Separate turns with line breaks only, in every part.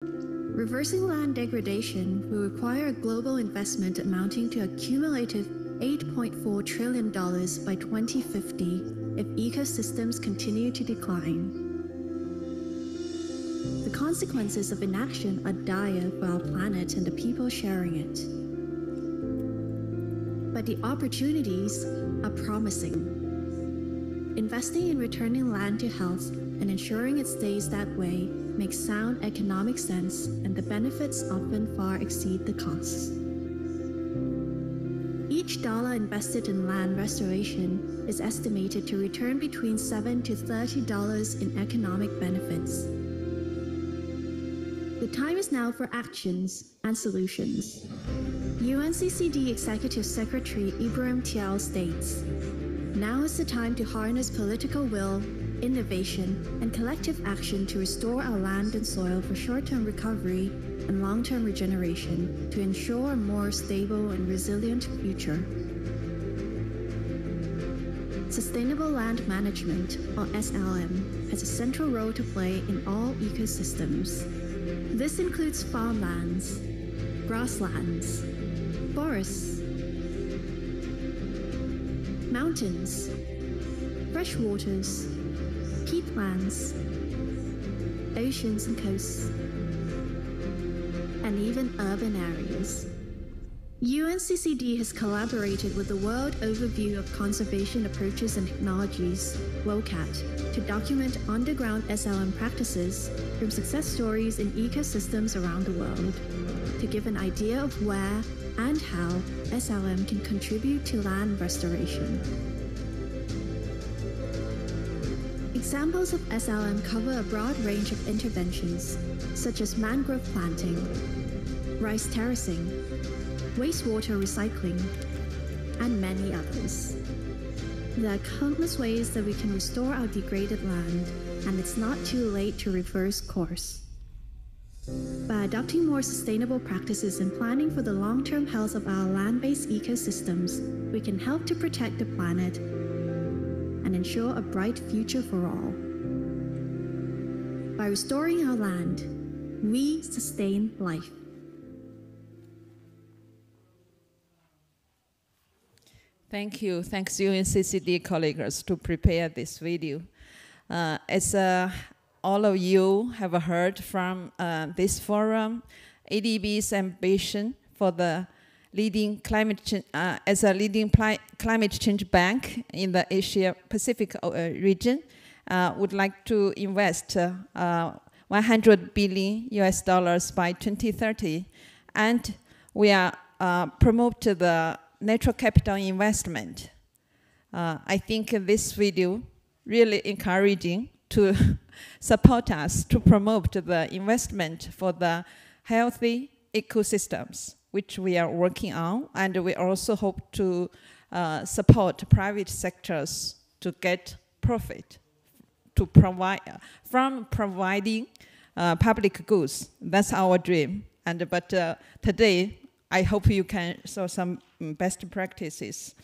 Reversing land degradation will require a global investment amounting to a cumulative $8.4 trillion by 2050 if ecosystems continue to decline. The consequences of inaction are dire for our planet and the people sharing it. But the opportunities are promising. Investing in returning land to health and ensuring it stays that way makes sound economic sense, and the benefits often far exceed the costs. Each dollar invested in land restoration is estimated to return between $7 to $30 in economic benefits. The time is now for actions and solutions. UNCCD Executive Secretary Ibrahim Tiao states, "Now is the time to harness political will, innovation, and collective action to restore our land and soil for short-term recovery and long-term regeneration to ensure a more stable and resilient future." Sustainable land management, or SLM, has a central role to play in all ecosystems. This includes farmlands, grasslands, forests, mountains, freshwaters, peatlands, oceans and coasts, and even urban areas. UNCCD has collaborated with the World Overview of Conservation Approaches and Technologies, WOCAT, to document underground SLM practices from success stories in ecosystems around the world, to give an idea of where and how SLM can contribute to land restoration. Examples of SLM cover a broad range of interventions, such as mangrove planting, rice terracing, wastewater recycling, and many others. There are countless ways that we can restore our degraded land, and it's not too late to reverse course. By adopting more sustainable practices and planning for the long-term health of our land-based ecosystems, we can help to protect the planet and ensure a bright future for all. By restoring our land, we sustain life.
Thank you. Thanks UNCCD colleagues to prepare this video. As all of you have heard from this forum, ADB's ambition for the leading climate change, as a leading climate change bank in the Asia Pacific region, would like to invest $100 billion by 2030, and we are promote the natural capital investment. I think this video really encouraging to support us to promote the investment for the healthy ecosystems, which we are working on, and we also hope to support private sectors to get profit to provide from providing public goods. That's our dream. But today, I hope you can show some best practices.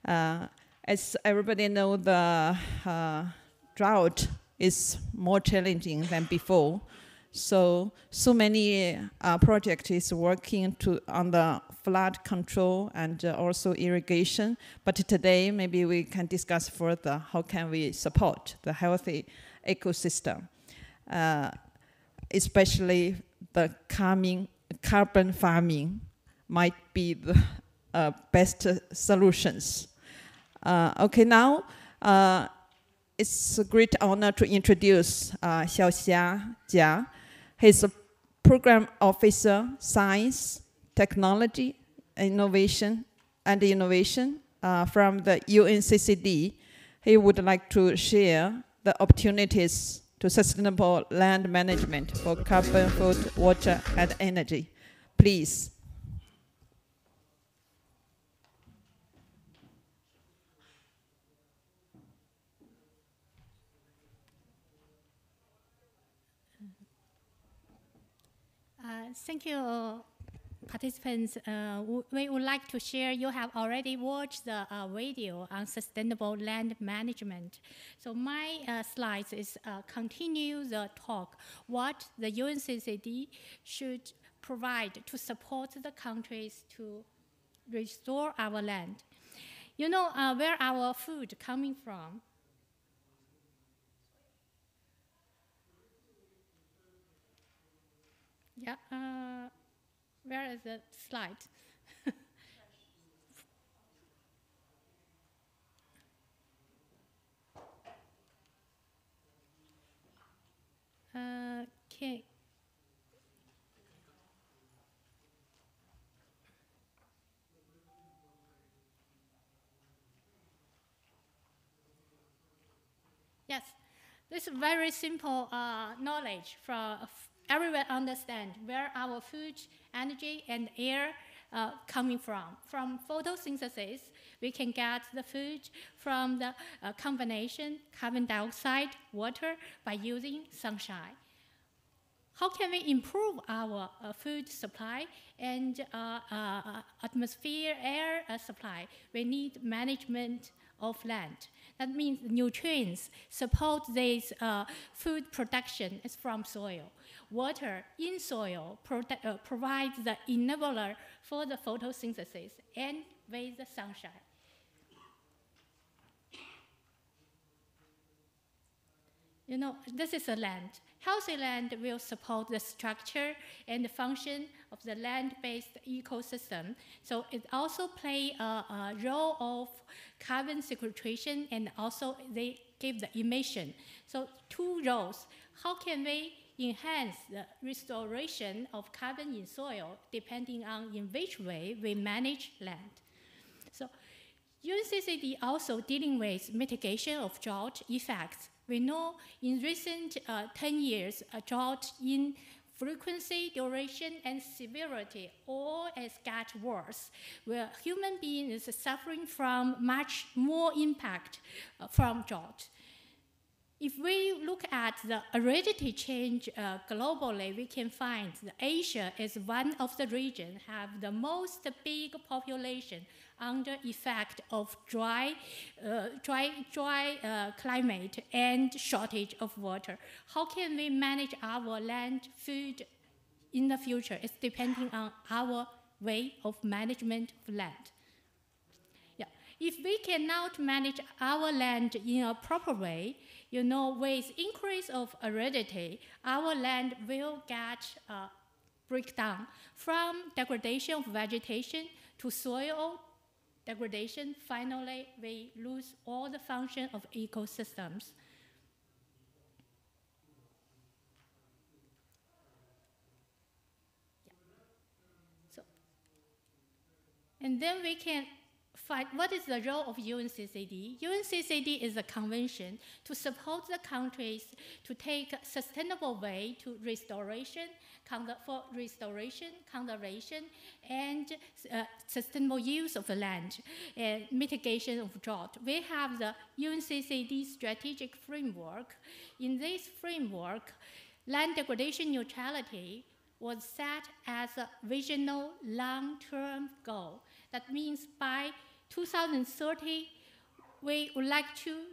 As everybody knows, the drought is more challenging than before. So many projects is working on the flood control and also irrigation. But today, maybe we can discuss further how can we support the healthy ecosystem, especially the carbon farming might be the best solutions. Okay, now it's a great honor to introduce Xiaoxia Jia. He's a program officer, science, technology, innovation from the UNCCD. He would like to share the opportunities to sustainable land management for carbon, food, water, and energy. Please.
Thank you, participants, we would like to share, you have already watched the video on sustainable land management. So my slides is continue the talk, what the UNCCD should provide to support the countries to restore our land. You know where our food coming from? Yeah, where is the slide? Okay. Yes, this is very simple knowledge from everyone understand where our food, energy, and air coming from. From photosynthesis, we can get the food from the combination carbon dioxide, water by using sunshine. How can we improve our food supply and atmosphere air supply? We need management of land. That means nutrients support this food production is from soil. Water in soil provides the enabler for the photosynthesis and with the sunshine. You know, this is a land. Healthy land will support the structure and the function of the land-based ecosystem. So it also plays a role of carbon sequestration, and also they give the emission. So two roles. How can we enhance the restoration of carbon in soil depending on in which way we manage land? So UNCCD also dealing with mitigation of drought effects. We know in recent 10 years, a drought in frequency, duration, and severity all has got worse, where human beings are suffering from much more impact from drought. If we look at the aridity change globally, we can find that Asia is one of the regions have the most big population under effect of dry climate and shortage of water. How can we manage our land food in the future? It's depending on our way of management of land. Yeah. If we cannot manage our land in a proper way, you know, with increase of aridity, our land will get breakdown from degradation of vegetation to soil degradation. Finally, we lose all the function of ecosystems. Yeah. So, and then we can find what is the role of UNCCD. UNCCD is a convention to support the countries to take a sustainable way to restoration, conservation, and sustainable use of the land and mitigation of drought. We have the UNCCD strategic framework. In this framework, land degradation neutrality was set as a visional long-term goal. That means by 2030, we would like to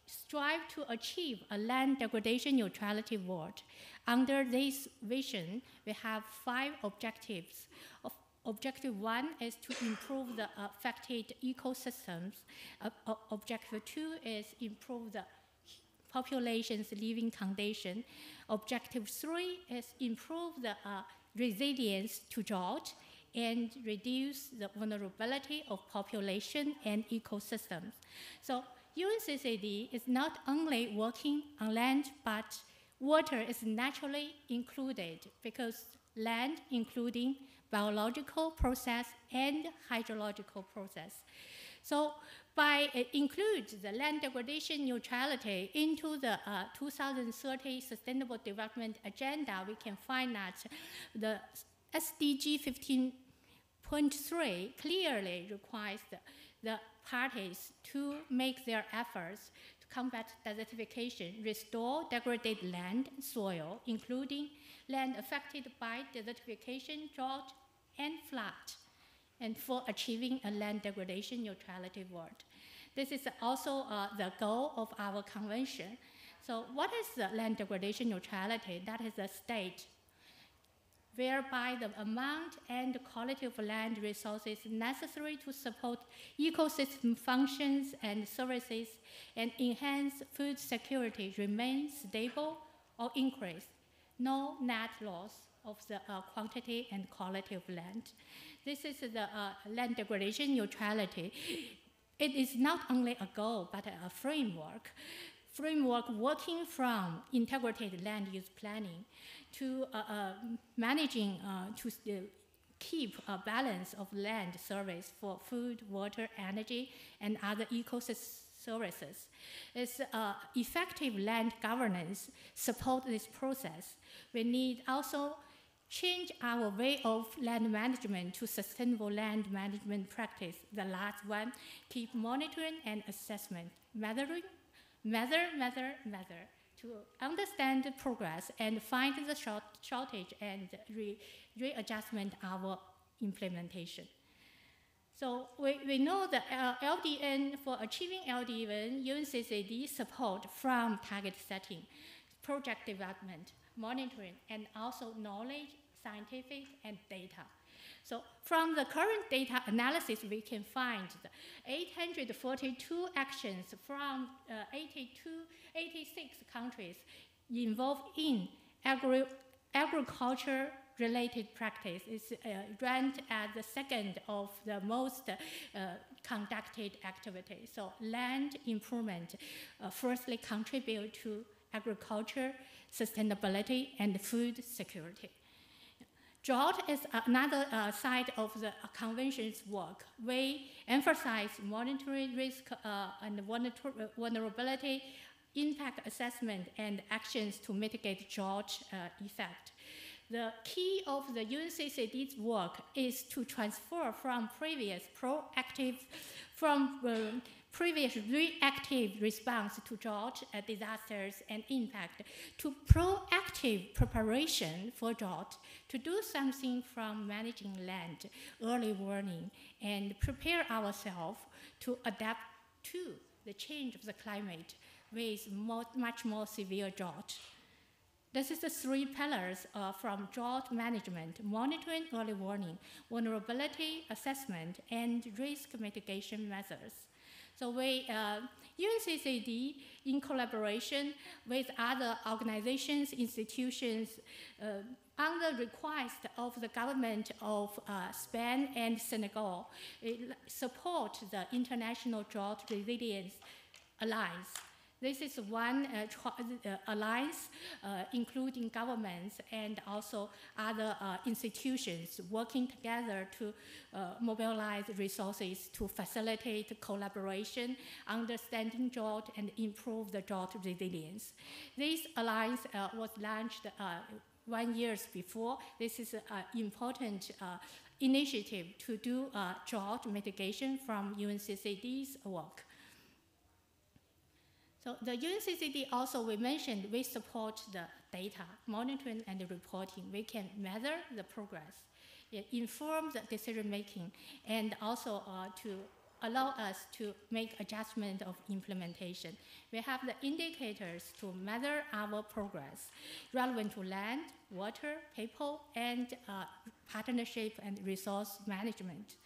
strive to achieve a land degradation neutrality world. Under this vision, we have 5 objectives. Objective 1 is to improve the affected ecosystems. Objective 2 is improve the population's living condition. Objective 3 is improve the resilience to drought and reduce the vulnerability of population and ecosystems. So UNCCD is not only working on land, but water is naturally included because land including biological process and hydrological process. So by include the land degradation neutrality into the 2030 Sustainable Development Agenda, we can find that the SDG 15.3 clearly requires the parties to make their efforts to combat desertification, restore degraded land and soil, including land affected by desertification, drought, and flat, and for achieving a land degradation neutrality world. This is also the goal of our convention. So what is the land degradation neutrality? That is a state whereby the amount and quality of land resources necessary to support ecosystem functions and services and enhance food security remain stable or increase. No net loss of the quantity and quality of land. This is the land degradation neutrality. It is not only a goal, but a framework working from integrated land use planning to managing to keep a balance of land service for food, water, energy, and other ecosystem services. It's effective land governance support this process. We need also change our way of land management to sustainable land management practice. The last one, keep monitoring and assessment, measure, to understand the progress and find the shortage and readjustment our implementation. So we know that LDN, for achieving LDN, UNCCD support from target setting, project development, monitoring, and also knowledge, scientific, and data. So from the current data analysis, we can find 842 actions from 86 countries involved in agriculture-related practice. It's ranked as the second of the most conducted activities. So land improvement firstly contribute to agriculture, sustainability, and food security. Drought is another side of the convention's work. We emphasize monitoring risk and vulnerability, impact assessment, and actions to mitigate drought effect. The key of the UNCCD's work is to transfer from previous reactive response to drought, disasters, and impact to proactive preparation for drought, to do something from managing land, early warning, and prepare ourselves to adapt to the change of the climate with much more severe drought. This is the three pillars from drought management: monitoring, early warning, vulnerability assessment, and risk mitigation measures. So UNCCD, in collaboration with other organizations, institutions, on the request of the government of Spain and Senegal, support the International Drought Resilience Alliance. This is one alliance, including governments and also other institutions working together to mobilize resources to facilitate collaboration, understanding drought, and improve the drought resilience. This alliance was launched 1 year before. This is an important initiative to do drought mitigation from UNCCD's work. So the UNCCD also, we mentioned, we support the data, monitoring and reporting. We can measure the progress, inform the decision making, and also to allow us to make adjustment of implementation. We have the indicators to measure our progress relevant to land, water, people, and partnership and resource management.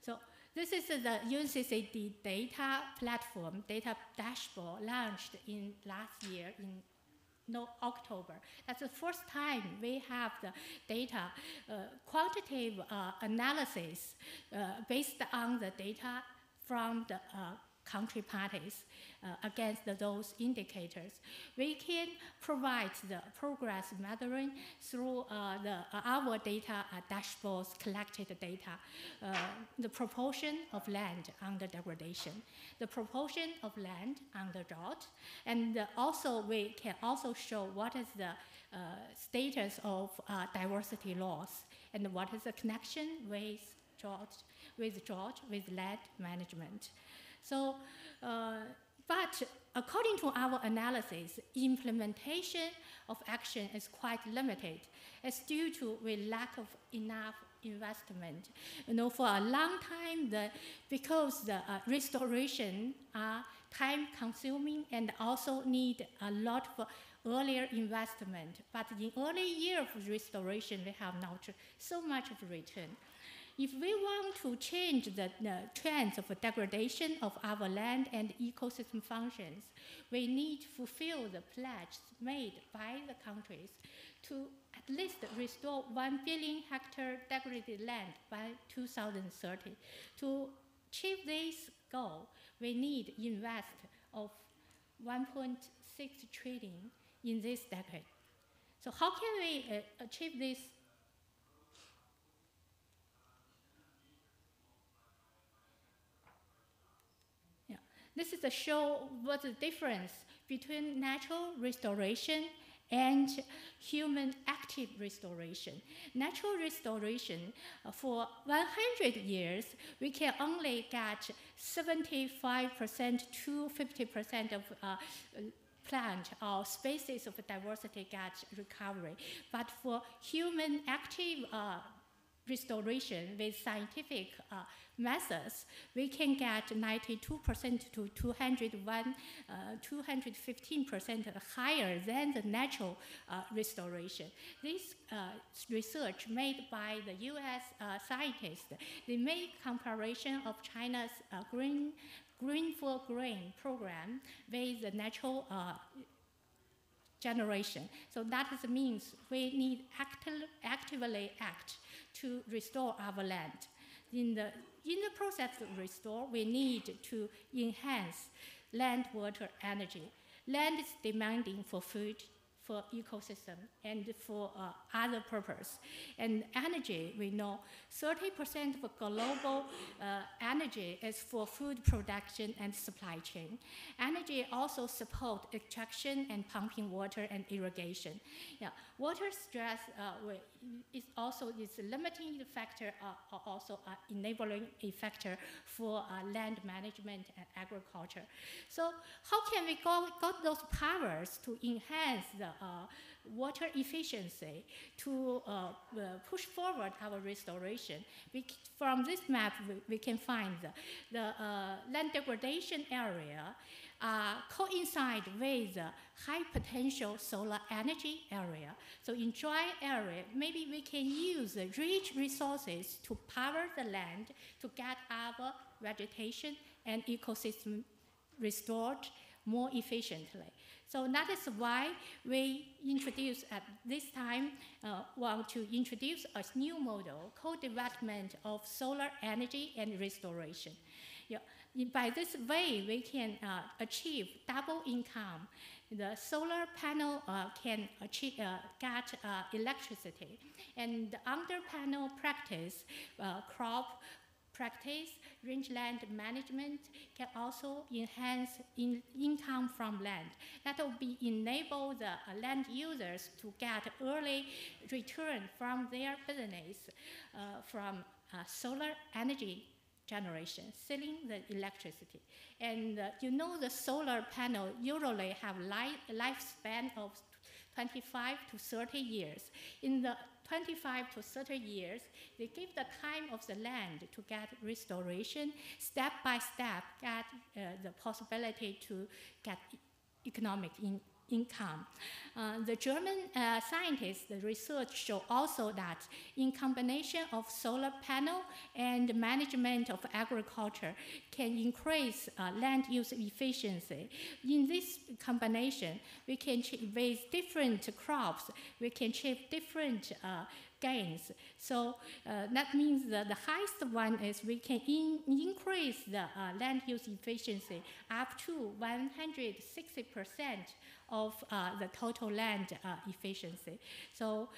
So this is the UNCCD data platform, data dashboard, launched in last year in October. That's the first time we have the data, quantitative analysis based on the data from the country parties against those indicators. We can provide the progress measuring through our data dashboards, collected data, the proportion of land under degradation, the proportion of land under drought, and also we can also show what is the status of diversity loss and what is the connection with drought, with land management. So, but according to our analysis, implementation of action is quite limited. is due to the lack of enough investment. You know, for a long time, because the restoration are time-consuming and also need a lot of earlier investment. But in early years of restoration, we have not so much of return. If we want to change the trends of degradation of our land and ecosystem functions, we need to fulfill the pledge made by the countries to at least restore 1 billion hectare degraded land by 2030. To achieve this goal, we need invest of 1.6 trillion in this decade. So how can we achieve this? Yeah. This is to show what the difference between natural restoration and human active restoration. Natural restoration, for 100 years, we can only get 75% to 50% of plant or species of diversity get recovery. But for human active restoration with scientific methods, we can get 92% to 215% higher than the natural restoration. This research made by the US scientists, they made comparison of China's Green for Grain program with the natural generation. So that means we need actively act to restore our land. In the process of restore, we need to enhance land, water, energy. Land is demanding for food, for ecosystem, and for other purpose. And energy, we know 30% of global energy is for food production and supply chain. Energy also support extraction and pumping water and irrigation. Yeah, water stress is a limiting factor, also enabling a factor for land management and agriculture. So how can we got those powers to enhance the water efficiency, to push forward our restoration? From this map, we can find the land degradation area coincide with the high potential solar energy area. So in dry area, maybe we can use the rich resources to power the land to get our vegetation and ecosystem restored more efficiently. So that is why we introduce at this time, want to introduce a new model, co-development of solar energy and restoration. Yeah. By this way, we can achieve double income. The solar panel can achieve, get electricity. And under panel practice, crop practice, rangeland management can also enhance income from land. That will enable the land users to get early return from their business from solar energy generation, selling the electricity. And you know the solar panel usually have lifespan of 25 to 30 years. In the 25 to 30 years, they give the time of the land to get restoration, step by step, get the possibility to get economic income. The German scientists, the research show also that in combination of solar panel and management of agriculture can increase land use efficiency. In this combination, we can with different crops, we can achieve different gains. So that means that the highest one is we can increase the land use efficiency up to 160% of the total land efficiency. So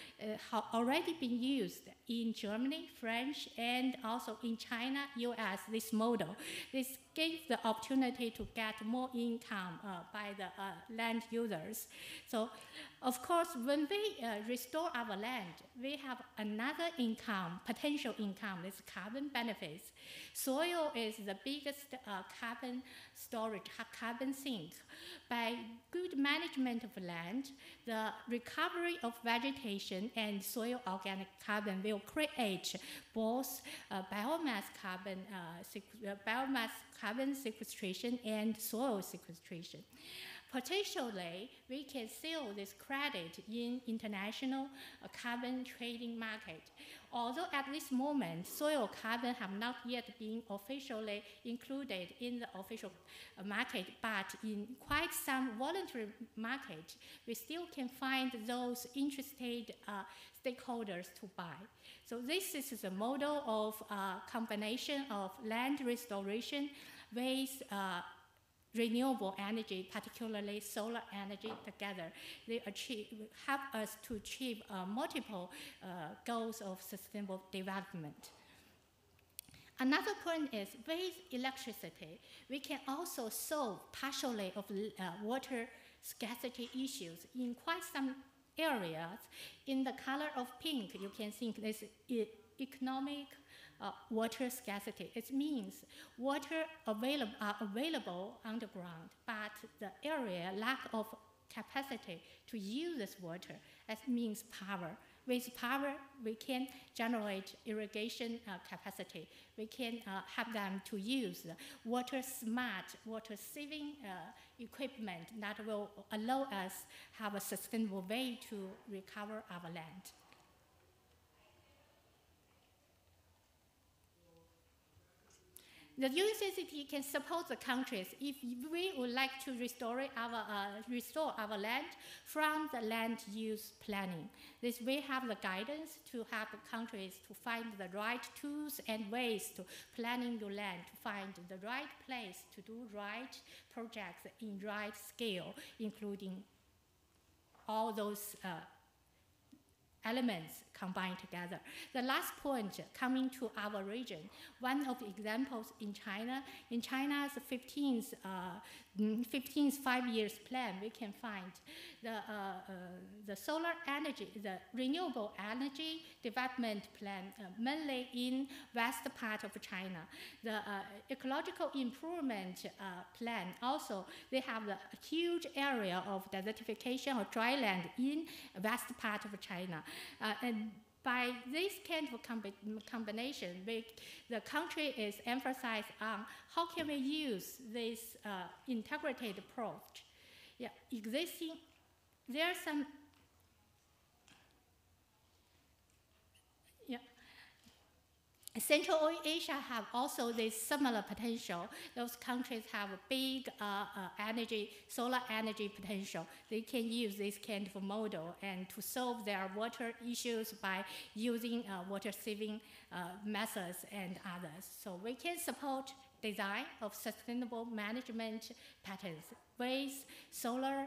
have already been used in Germany, France, and also in China, US, this model. This gives the opportunity to get more income by the land users. So of course, when we restore our land, we have another income, potential income, is carbon benefits. Soil is the biggest carbon storage, carbon sink. By good management management of land, the recovery of vegetation and soil organic carbon will create both biomass carbon sequestration and soil sequestration. Potentially, we can sell this credit in international carbon trading market. Although at this moment, soil carbon have not yet been officially included in the official market, but in quite some voluntary market, we still can find those interested stakeholders to buy. So this is the model of combination of land restoration with renewable energy, particularly solar energy, together. They help us to achieve multiple goals of sustainable development. Another point is with electricity, we can also solve partially of water scarcity issues in quite some areas. In the color of pink, you can think this economic water scarcity. It means water available underground, but the area lack of capacity to use this water. That means power. With power, we can generate irrigation capacity. We can help them to use water smart, water saving equipment that will allow us have a sustainable way to recover our land. The UNCCT can support the countries if we would like to restore our land from the land use planning. This we have the guidance to help countries to find the right tools and ways to planning your land, to find the right place to do right projects in right scale, including all those elements combined together. The last point, coming to our region, one of the examples in China's 15th 5 years plan, we can find the solar energy, the renewable energy development plan, mainly in west part of China. The ecological improvement plan also, they have a huge area of desertification or dry land in west part of China. And by this kind of combination, the country is emphasized on how can we use this integrated approach. Yeah, there are some. Central Asia have also this similar potential. Those countries have a big solar energy potential. They can use this kind of model and to solve their water issues by using water saving methods and others. So we can support design of sustainable management patterns with solar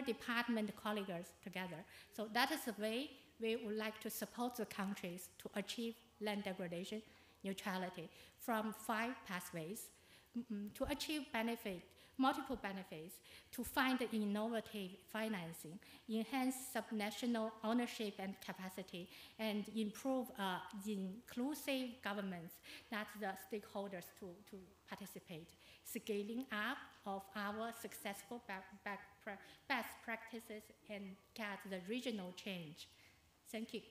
department colleagues together. So that is the way we would like to support the countries to achieve land degradation neutrality from 5 pathways to achieve multiple benefits, to find innovative financing, enhance subnational ownership and capacity, and improve inclusive governments that the stakeholders to participate, scaling up of our successful best practices and get the regional change. Thank you.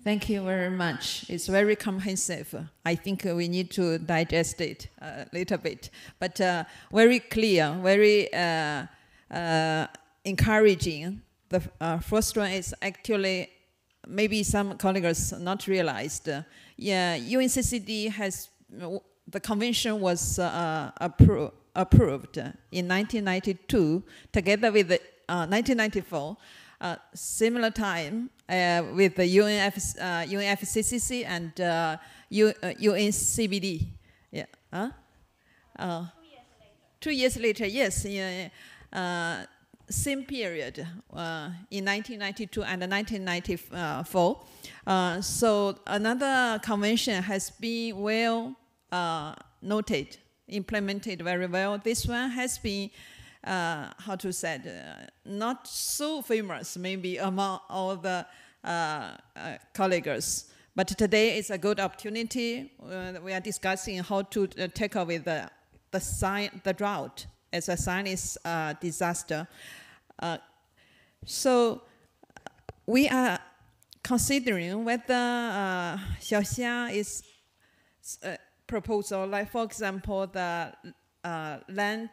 Thank you very much. It's very comprehensive. I think we need to digest it a little bit. But very clear, very encouraging. The first one is actually, maybe some colleagues not realized. UNCCD has, the convention was approved in 1992, together with 1994. Similar time with the UNFCCC and UNCBD. Yeah. 2 years later, yes. Same period in 1992 and 1994. So another convention has been well noted, implemented very well. This one has been how to say, not so famous maybe among all the colleagues, But today is a good opportunity. We are discussing how to tackle with the drought as a Chinese disaster. So we are considering whether Xiaoxia is proposal, like for example, the land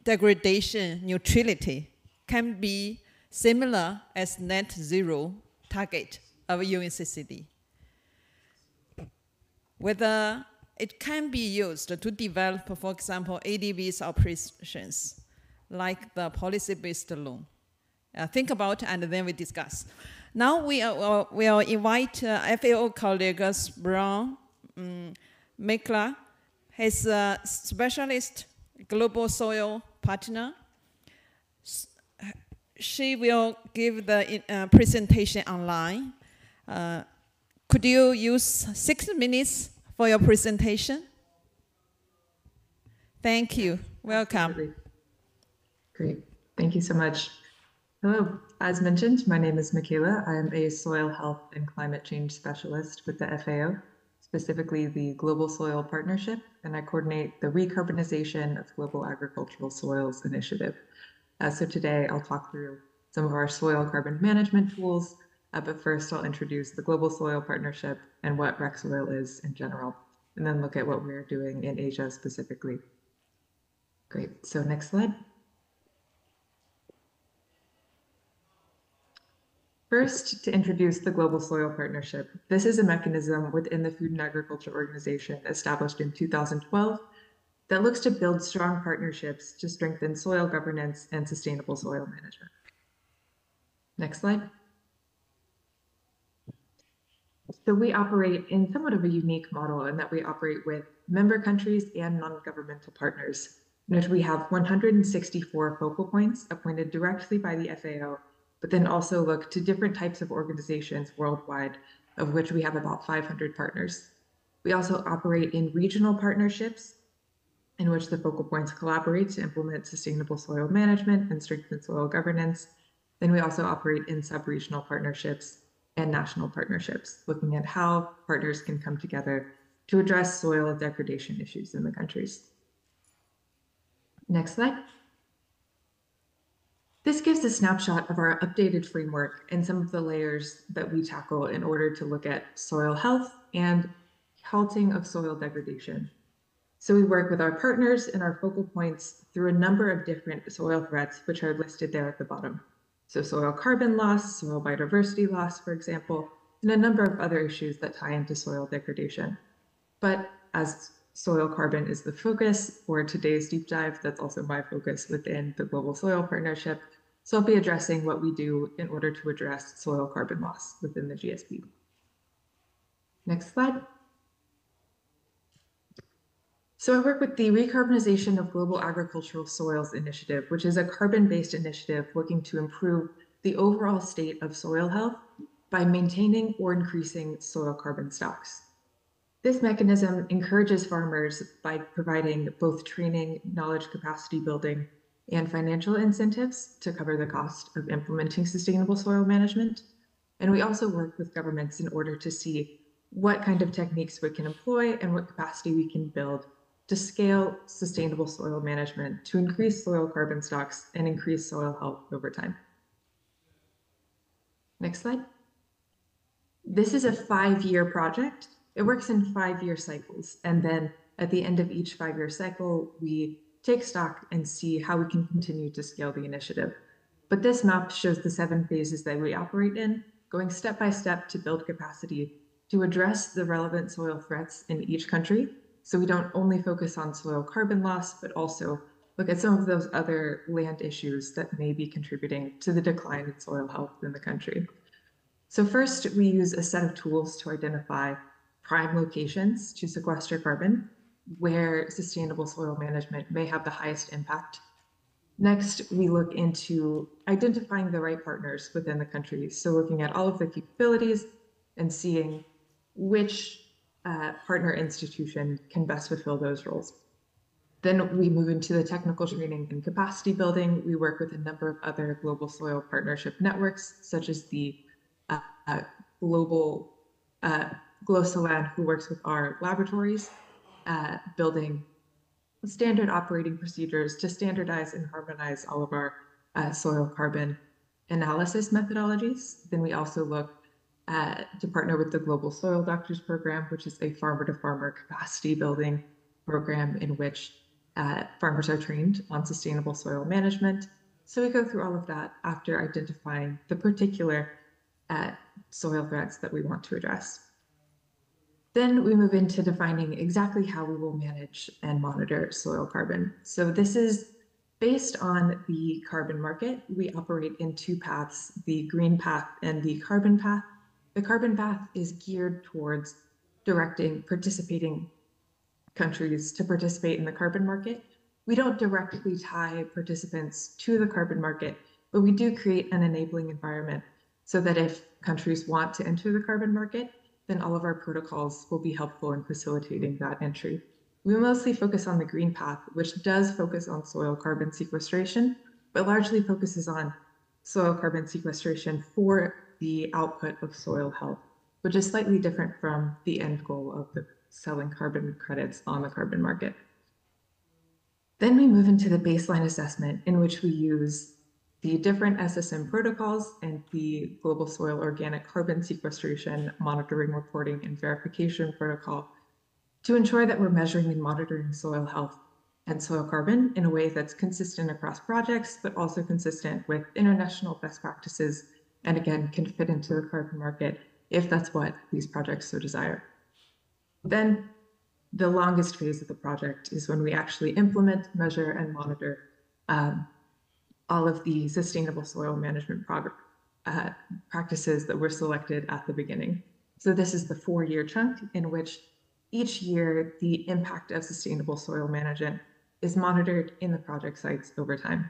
degradation neutrality can be similar as net zero target of UNCCD. Whether it can be used to develop, for example, ADB's operations, like the policy-based loan. Think about it, and then we discuss. Now we'll invite FAO colleagues Brown Mikla. He's a specialist global soil partner. She will give the presentation online. Could you use 6 minutes for your presentation? Thank you. Welcome.
Absolutely. Great. Thank you so much. Hello. As mentioned, my name is Michaela. I am a soil health and climate change specialist with the FAO, specifically the Global Soil Partnership, and I coordinate the Recarbonization of Global Agricultural Soils initiative. So today I'll talk through some of our soil carbon management tools, but first I'll introduce the Global Soil Partnership and what RecSoil is in general, and then look at what we're doing in Asia specifically. Great, so next slide. First, to introduce the Global Soil Partnership. This is a mechanism within the Food and Agriculture Organization established in 2012 that looks to build strong partnerships to strengthen soil governance and sustainable soil management. Next slide. So we operate in somewhat of a unique model in that we operate with member countries and non-governmental partners, in which we have 164 focal points appointed directly by the FAO, but then also look to different types of organizations worldwide, of which we have about 500 partners. We also operate in regional partnerships in which the focal points collaborate to implement sustainable soil management and strengthen soil governance. Then we also operate in sub-regional partnerships and national partnerships, looking at how partners can come together to address soil degradation issues in the countries. Next slide. This gives a snapshot of our updated framework and some of the layers that we tackle in order to look at soil health and halting of soil degradation. So we work with our partners and our focal points through a number of different soil threats, which are listed there at the bottom. So soil carbon loss, soil biodiversity loss, for example, and a number of other issues that tie into soil degradation. But as soil carbon is the focus for today's deep dive, that's also my focus within the Global Soil Partnership. So I'll be addressing what we do in order to address soil carbon loss within the GSP. Next slide. So I work with the Recarbonization of Global Agricultural Soils initiative, which is a carbon-based initiative looking to improve the overall state of soil health by maintaining or increasing soil carbon stocks. This mechanism encourages farmers by providing both training, knowledge capacity building, and financial incentives to cover the cost of implementing sustainable soil management. And we also work with governments in order to see what kind of techniques we can employ and what capacity we can build to scale sustainable soil management to increase soil carbon stocks and increase soil health over time. Next slide. This is a 5-year project. It works in 5-year cycles. And then at the end of each 5-year cycle, we take stock and see how we can continue to scale the initiative. But this map shows the 7 phases that we operate in, going step by step to build capacity to address the relevant soil threats in each country. So we don't only focus on soil carbon loss, but also look at some of those other land issues that may be contributing to the decline in soil health in the country. So first, we use a set of tools to identify prime locations to sequester carbon, where sustainable soil management may have the highest impact. Next, we look into identifying the right partners within the country. So looking at all of the capabilities and seeing which partner institution can best fulfill those roles. Then we move into the technical training and capacity building. We work with a number of other global soil partnership networks, such as the global Land, who works with our laboratories, building standard operating procedures to standardize and harmonize all of our soil carbon analysis methodologies. Then we also look to partner with the Global Soil Doctors Program, which is a farmer-to-farmer capacity building program in which farmers are trained on sustainable soil management. So we go through all of that after identifying the particular soil threats that we want to address. Then we move into defining exactly how we will manage and monitor soil carbon. So this is based on the carbon market. We operate in two paths, the green path and the carbon path. The carbon path is geared towards directing participating countries to participate in the carbon market. We don't directly tie participants to the carbon market, but we do create an enabling environment so that if countries want to enter the carbon market, then all of our protocols will be helpful in facilitating that entry. We mostly focus on the green path, which does focus on soil carbon sequestration, but largely focuses on soil carbon sequestration for the output of soil health, which is slightly different from the end goal of the selling carbon credits on the carbon market. Then we move into the baseline assessment, in which we use the different SSM protocols and the Global Soil Organic Carbon Sequestration Monitoring, Reporting, and Verification Protocol to ensure that we're measuring and monitoring soil health and soil carbon in a way that's consistent across projects, but also consistent with international best practices, and again, can fit into the carbon market if that's what these projects so desire. Then the longest phase of the project is when we actually implement, measure, and monitor all of the sustainable soil management practices that were selected at the beginning. So this is the 4-year chunk in which each year the impact of sustainable soil management is monitored in the project sites over time.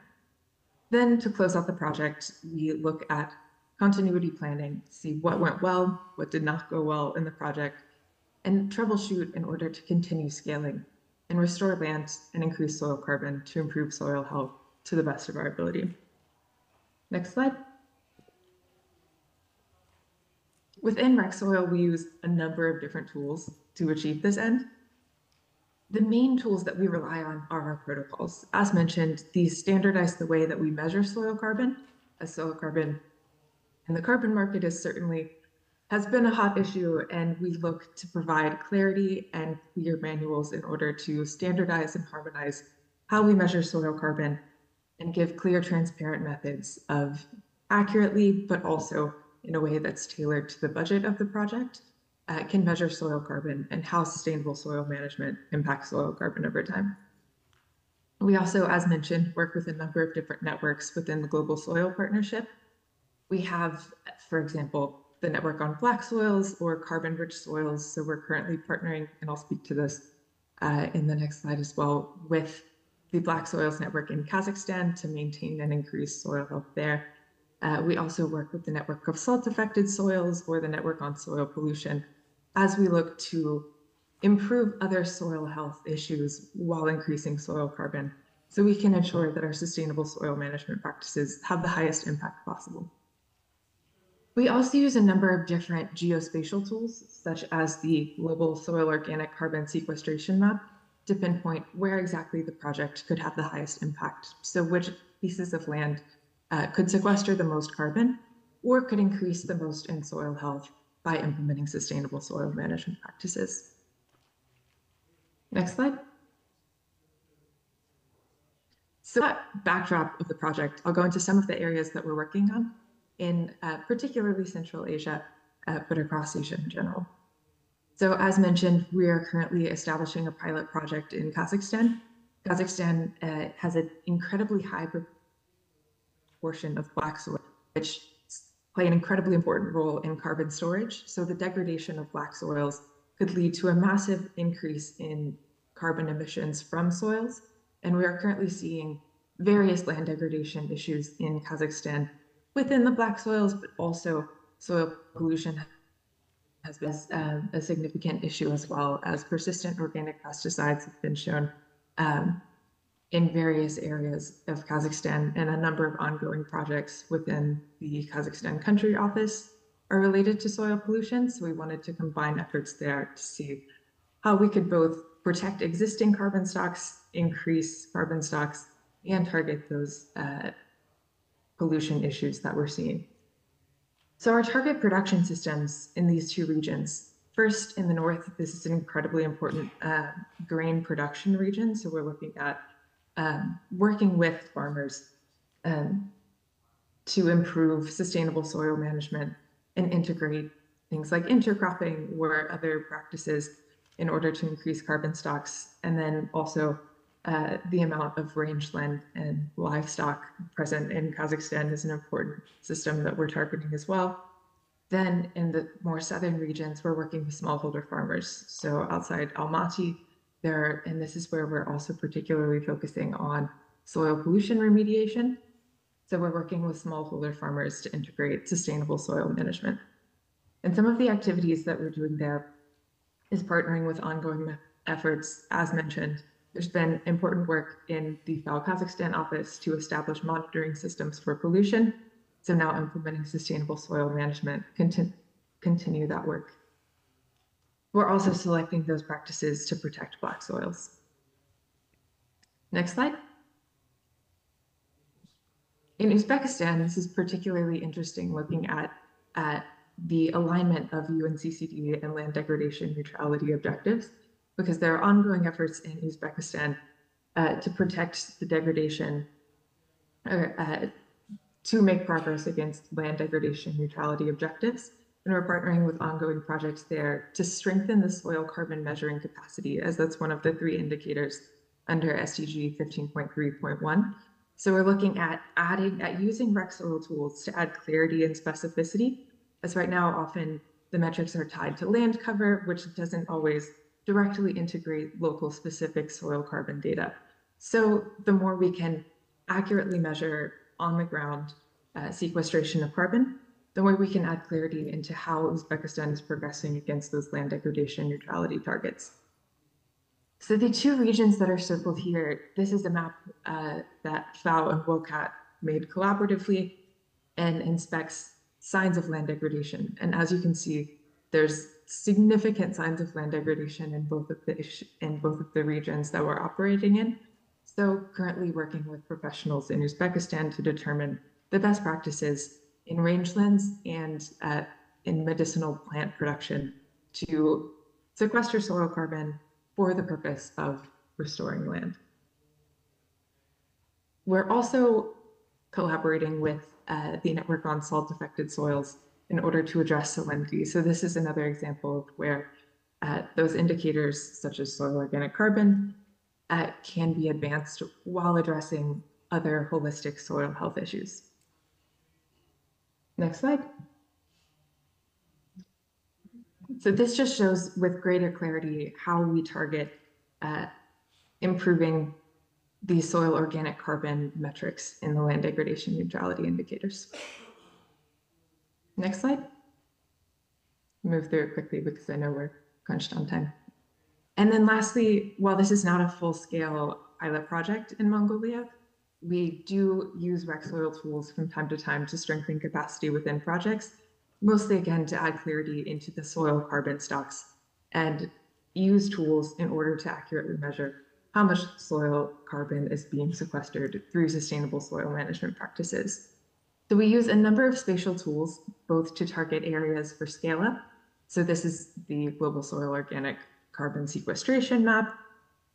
Then to close out the project, we look at continuity planning, see what went well, what did not go well in the project, and troubleshoot in order to continue scaling and restore land and increase soil carbon to improve soil health to the best of our ability. Next slide. Within RecSoil, we use a number of different tools to achieve this end. The main tools that we rely on are our protocols. As mentioned, these standardize the way that we measure soil carbon, as soil carbon in the carbon market has been a hot issue, and we look to provide clarity and clear manuals in order to standardize and harmonize how we measure soil carbon and give clear, transparent methods of accurately, but also in a way that's tailored to the budget of the project, can measure soil carbon and how sustainable soil management impacts soil carbon over time. We also, as mentioned, work with a number of different networks within the Global Soil Partnership. We have, for example, the network on black soils or carbon-rich soils. So we're currently partnering, and I'll speak to this in the next slide as well, with the Black Soils Network in Kazakhstan to maintain and increase soil health there. We also work with the network of salt-affected soils or the network on soil pollution as we look to improve other soil health issues while increasing soil carbon, so we can ensure that our sustainable soil management practices have the highest impact possible. We also use a number of different geospatial tools, such as the Global Soil Organic Carbon Sequestration Map, to pinpoint where exactly the project could have the highest impact. So which pieces of land could sequester the most carbon or could increase the most in soil health by implementing sustainable soil management practices. Next slide. So that backdrop of the project, I'll go into some of the areas that we're working on in particularly Central Asia, but across Asia in general. So as mentioned, we are currently establishing a pilot project in Kazakhstan. Kazakhstan has an incredibly high proportion of black soil, which play an incredibly important role in carbon storage. So the degradation of black soils could lead to a massive increase in carbon emissions from soils. And we are currently seeing various land degradation issues in Kazakhstan within the black soils, but also soil pollution has been a significant issue, as well as persistent organic pesticides have been shown in various areas of Kazakhstan, and a number of ongoing projects within the Kazakhstan Country Office are related to soil pollution. So we wanted to combine efforts there to see how we could both protect existing carbon stocks, increase carbon stocks, and target those pollution issues that we're seeing. So our target production systems in these two regions, first in the north, this is an incredibly important grain production region. So we're looking at working with farmers to improve sustainable soil management and integrate things like intercropping or other practices in order to increase carbon stocks. And then also the amount of rangeland and livestock present in Kazakhstan is an important system that we're targeting as well. Then in the more southern regions, we're working with smallholder farmers. So outside Almaty, and this is where we're also particularly focusing on soil pollution remediation. So we're working with smallholder farmers to integrate sustainable soil management. And some of the activities that we're doing there is partnering with ongoing efforts. As mentioned, there's been important work in the FAO Kazakhstan office to establish monitoring systems for pollution. So now implementing sustainable soil management, continue that work. We're also selecting those practices to protect black soils. Next slide. In Uzbekistan, this is particularly interesting looking at the alignment of UNCCD and land degradation neutrality objectives, because there are ongoing efforts in Uzbekistan to protect the degradation, to make progress against land degradation neutrality objectives. And we're partnering with ongoing projects there to strengthen the soil carbon measuring capacity, as that's one of the 3 indicators under SDG 15.3.1. So we're looking at using rec soil tools to add clarity and specificity, as right now often the metrics are tied to land cover, which doesn't always directly integrate local specific soil carbon data. So the more we can accurately measure on the ground sequestration of carbon, the more we can add clarity into how Uzbekistan is progressing against those land degradation neutrality targets. So the 2 regions that are circled here, this is a map that FAO and WOCAT made collaboratively and inspects signs of land degradation. And as you can see, there's significant signs of land degradation in both of the regions that we're operating in. So currently working with professionals in Uzbekistan to determine the best practices in rangelands and in medicinal plant production to sequester soil carbon for the purpose of restoring land. We're also collaborating with the Network on Salt-Affected Soils in order to address salinity. So this is another example of where those indicators, such as soil organic carbon, can be advanced while addressing other holistic soil health issues. Next slide. So this just shows with greater clarity how we target improving the soil organic carbon metrics in the land degradation neutrality indicators. Next slide. Move through it quickly because I know we're crunched on time. And then lastly, while this is not a full-scale pilot project in Mongolia, we do use rec soil tools from time to time to strengthen capacity within projects, mostly again to add clarity into the soil carbon stocks and use tools in order to accurately measure how much soil carbon is being sequestered through sustainable soil management practices. So we use a number of spatial tools, both to target areas for scale-up. So this is the Global Soil Organic Carbon Sequestration Map,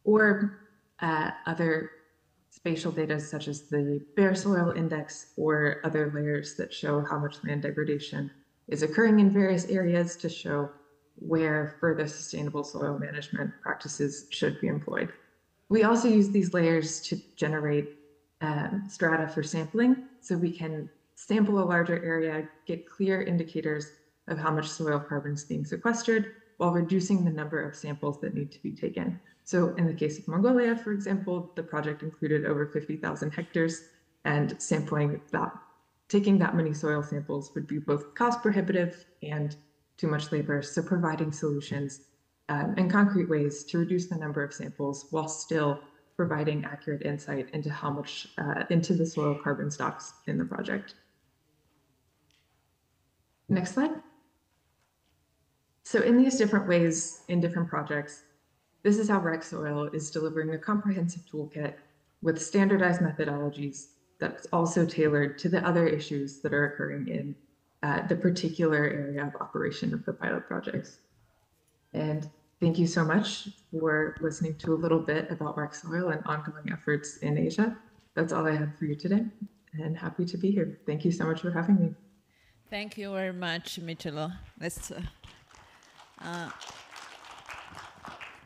or other spatial data such as the Bare Soil Index or other layers that show how much land degradation is occurring in various areas to show where further sustainable soil management practices should be employed. We also use these layers to generate strata for sampling, so we can sample a larger area, get clear indicators of how much soil carbon is being sequestered while reducing the number of samples that need to be taken. So in the case of Mongolia, for example, the project included over 50,000 hectares, and taking that many soil samples would be both cost prohibitive and too much labor. So providing solutions and concrete ways to reduce the number of samples while still providing accurate insight into how much into the soil carbon stocks in the project. Next slide. So in these different ways, in different projects, this is how Rec Soil is delivering a comprehensive toolkit with standardized methodologies that's also tailored to the other issues that are occurring in the particular area of operation of the pilot projects. And thank you so much for listening to a little bit about Rec Soil and ongoing efforts in Asia. That's all I have for you today, and happy to be here. Thank you so much for having me.
Thank you very much, Michelo. That's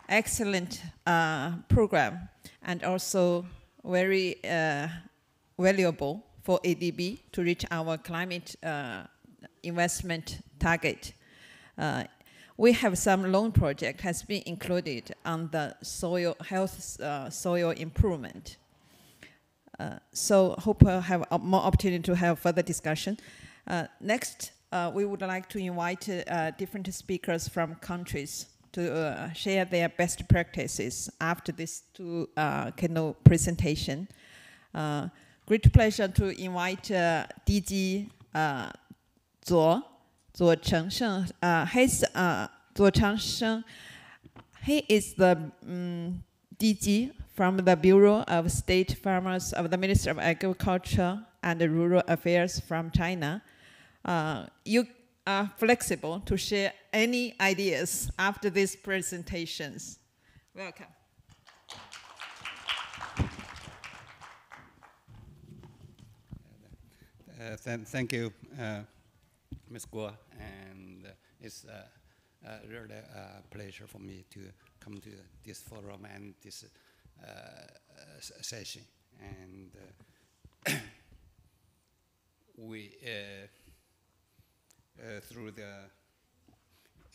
excellent program, and also very valuable for ADB to reach our climate investment target. We have some loan project has been included on the soil health, soil improvement. So hope we'll have more opportunity to have further discussion. Next, we would like to invite different speakers from countries to share their best practices after this two keynote presentation. Great pleasure to invite DG Zuo Changsheng. Zuo Changsheng. He is the DG from the Bureau of State Farmers of the Ministry of Agriculture and Rural Affairs from China. You are flexible to share any ideas after these presentations. Welcome.
Thank you, Ms. Guo, and it's really a pleasure for me to come to this forum and this session. And we,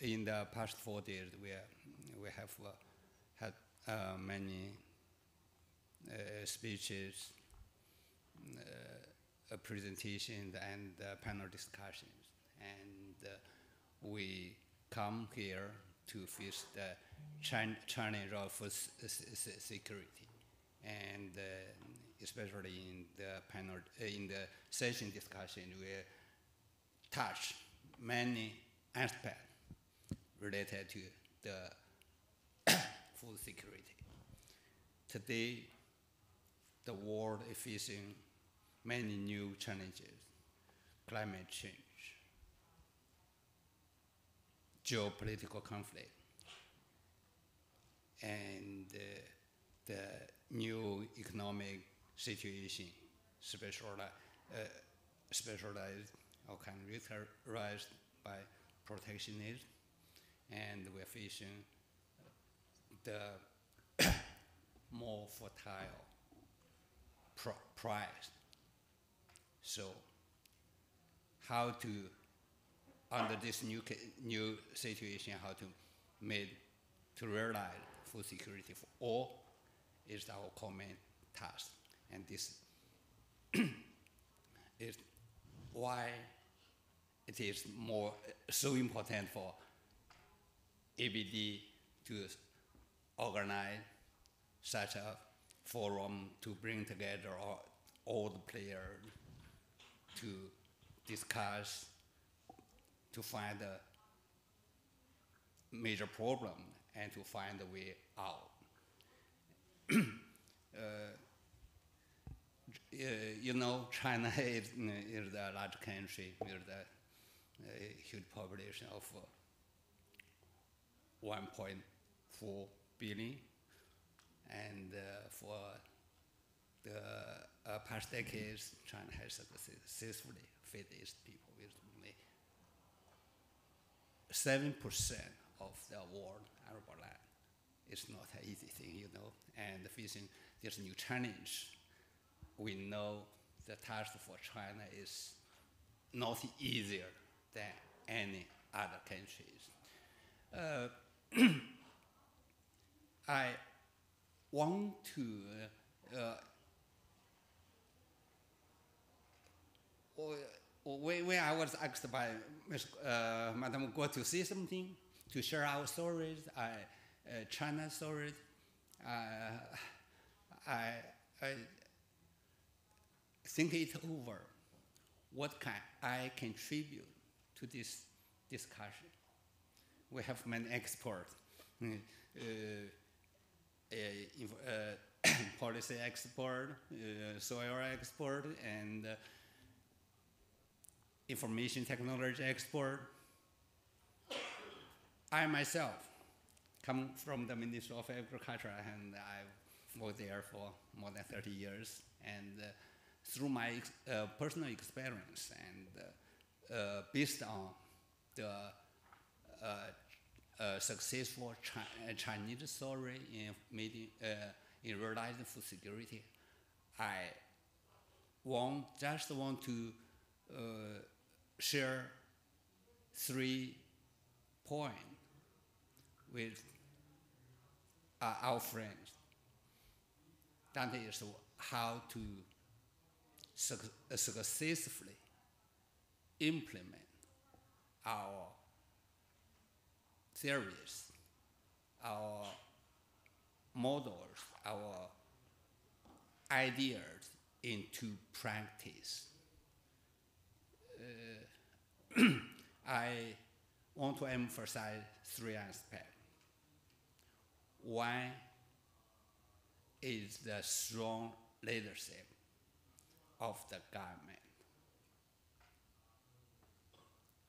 in the past 4 days, we have had many speeches, presentations, and panel discussions. And we come here to face the challenge of food security, and especially in the panel, in the session discussion, we touch many aspects related to the food security. Today, the world is facing many new challenges: climate change, geopolitical conflict, and the new economic situation, specialized or characterized by protectionism, and we're facing the more fertile price. So, how to, under this new situation, how to realize food security for all is our common task, and this is why it is so important for ABD to organize such a forum to bring together all the players to discuss, to find a major problem and to find a way out. You know, China is a large country with a huge population of 1.4 billion, and for the past decades, China has successfully fed its people with only 7% of the world arable land. It's not an easy thing, you know, and facing this new challenge, we know the task for China is not easier than any other countries. I want to when I was asked by Madame Guo to say something, to share our stories, China's stories, I think it over. What can I contribute to this discussion. We have many experts, policy expert, soil expert, and information technology expert. I myself come from the Ministry of Agriculture, and I worked there for more than 30 years. And through my personal experience and based on the successful Chinese story in realizing food security, I just want to share 3 points with our friends. That is how to successfully implement our theories, our models, our ideas into practice. I want to emphasize 3 aspects. One is the strong leadership of the government.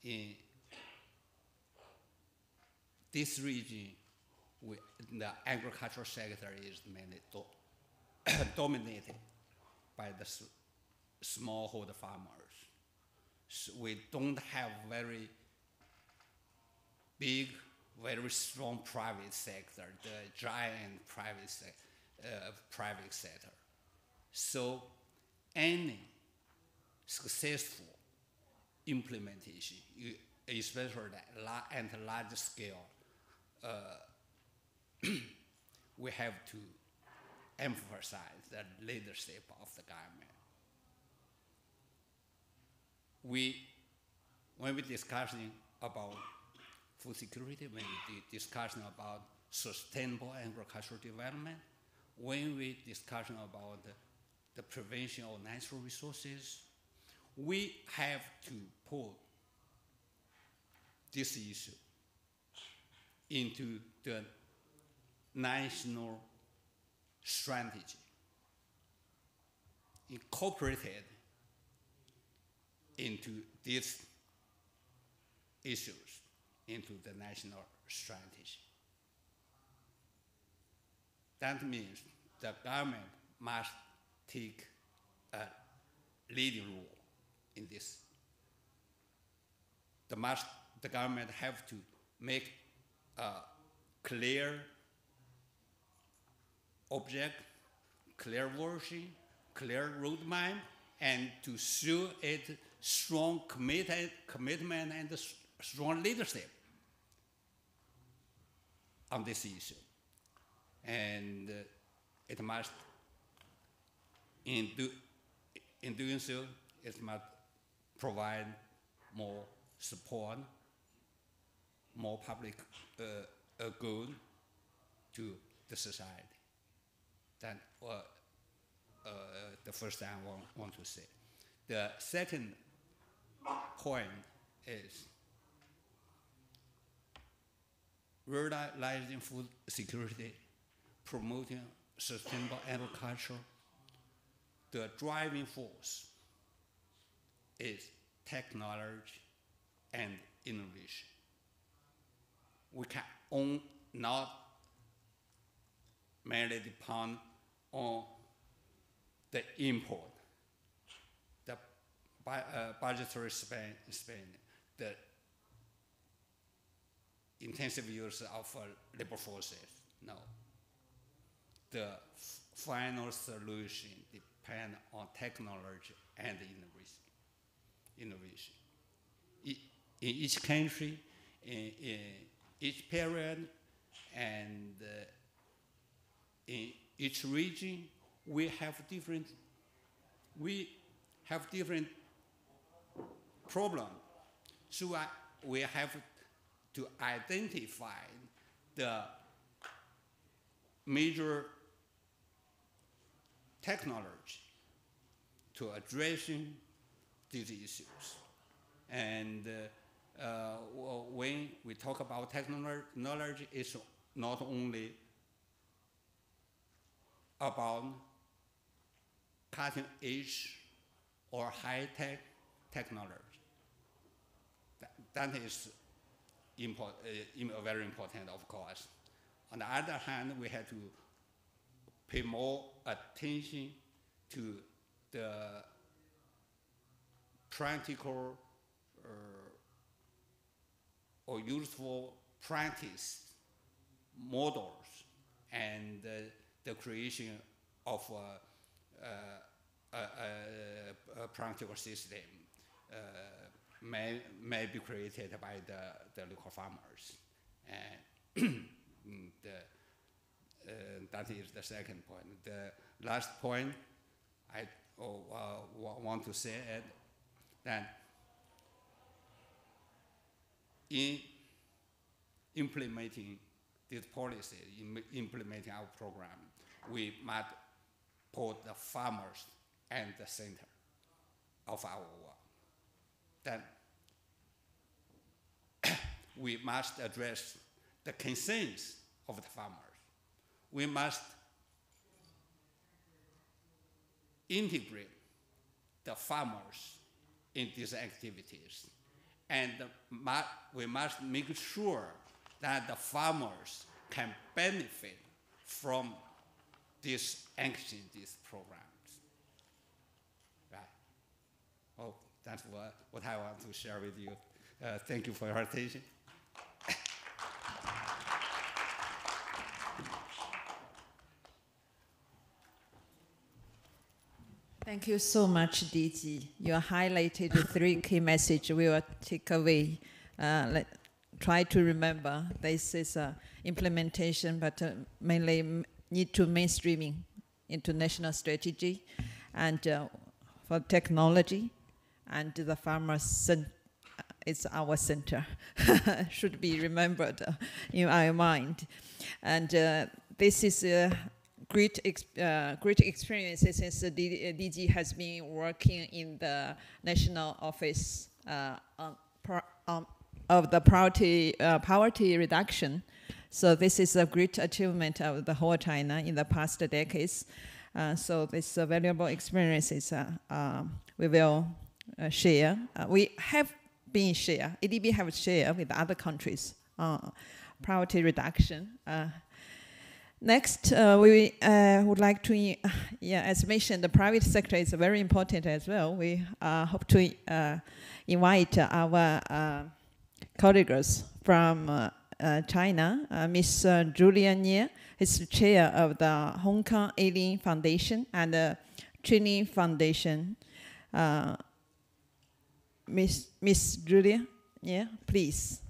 In this region, the agricultural sector is mainly dominated by the smallholder farmers. So we don't have very big, very strong private sector, the giant private sector. So any successful implementation, especially at large scale, we have to emphasize the leadership of the government. When we're discussing about food security, when we're discussing about sustainable agricultural development, when we're discussing about the prevention of natural resources, we have to put this issue into the national strategy, incorporated into these issues into the national strategy. That means the government must take a leading role in this. The government have to make a clear object, clear version, clear roadmap, and to show it strong commitment and strong leadership on this issue. And it must, in doing so, it must provide more support, more public good to the society. That's the first thing I want to say. The second point is realizing food security, promoting sustainable agriculture. The driving force is technology and innovation. We can not merely depend on the import, the budgetary spending, the intensive use of labor forces. No. The final solution depends on technology and innovation. In each country, in each period, and in each region, we have different problems. So we have to identify the major technology to addressing these issues. And when we talk about technology, it's not only about cutting edge or high-tech technology. That is very important, of course. On the other hand, we have to pay more attention to the practical or useful practice models and the creation of a practical system may be created by the local farmers. And that is the second point. The last point I want to say is that in implementing this policy, in implementing our program, we must put the farmers at the center of our work. Then we must address the concerns of the farmers. We must integrate the farmers in these activities. And we must make sure that the farmers can benefit from this action, these programs. Right? Oh, that's what I want to share with you. Thank you for your attention.
Thank you so much, DG. You highlighted the 3 key messages we will take away. Try to remember this is implementation, but mainly need to mainstreaming into national strategy, and for technology, and the farmers it's our center. Should be remembered in our mind. And this is great experiences since the DG has been working in the national office of the poverty reduction. So this is a great achievement of the whole China in the past decades. So this valuable experiences we will share. We have been shared, ADB have shared with other countries poverty reduction. Next, we would like to, as mentioned, the private sector is very important as well. We hope to invite our colleagues from China, Ms. Julia Nie is chair of the Hong Kong Alien Foundation and the Training Foundation. Ms. Julia, please.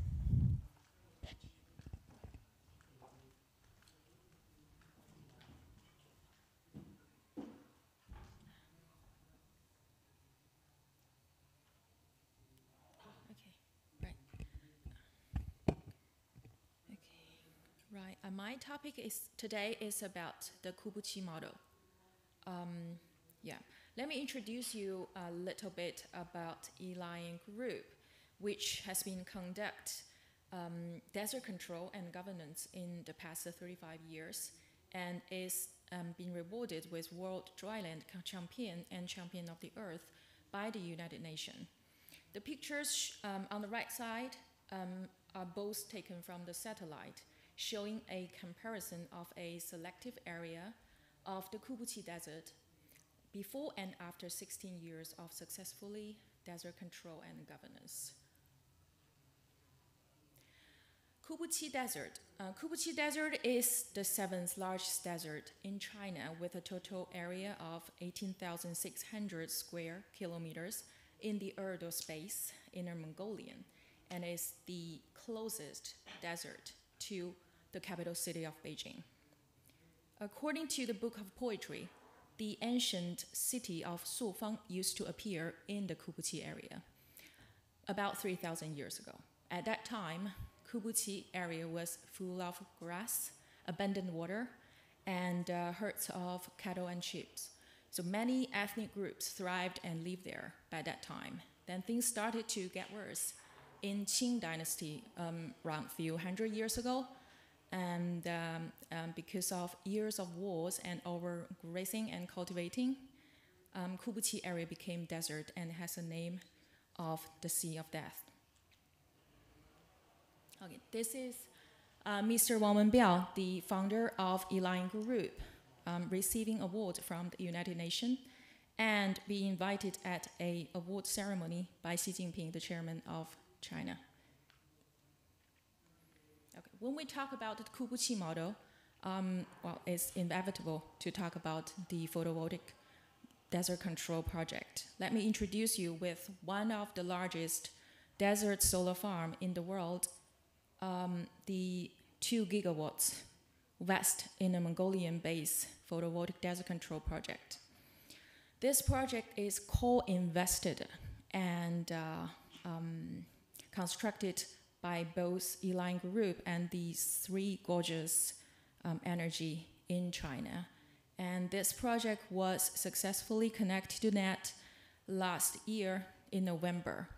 My topic today is about the Kubuchi model. Let me introduce you a little bit about E-Line Group, which has been conduct desert control and governance in the past 35 years, and is being rewarded with World Dryland Champion and Champion of the Earth by the United Nations. The pictures on the right side are both taken from the satellite, showing a comparison of a selective area of the Kubuchi Desert before and after 16 years of successfully desert control and governance. Kubuchi Desert. Kubuchi Desert is the 7th largest desert in China with a total area of 18,600 square kilometers in the Erdo Space, Inner Mongolian, and is the closest desert to the capital city of Beijing. According to the Book of Poetry, the ancient city of Sufang used to appear in the Kubuchi area about 3,000 years ago. At that time, Kubuchi area was full of grass, abundant water, and herds of cattle and sheep. So many ethnic groups thrived and lived there by that time. Then things started to get worse in Qing Dynasty around a few hundred years ago. And because of years of wars and overgrazing and cultivating, Kubuqi area became desert and has a name of the Sea of Death. Okay, this is Mr. Wang Wenbiao, the founder of Land Group, receiving award from the United Nations and being invited at an award ceremony by Xi Jinping, the chairman of China. Okay. When we talk about the Kubuqi model, well, it's inevitable to talk about the photovoltaic desert control project. Let me introduce you with one of the largest desert solar farm in the world, the 2 gigawatts West in a Mongolian base photovoltaic desert control project. This project is co-invested and constructed by both Land Group and the 3 gorgeous energy in China. And this project was successfully connected to net last year in November.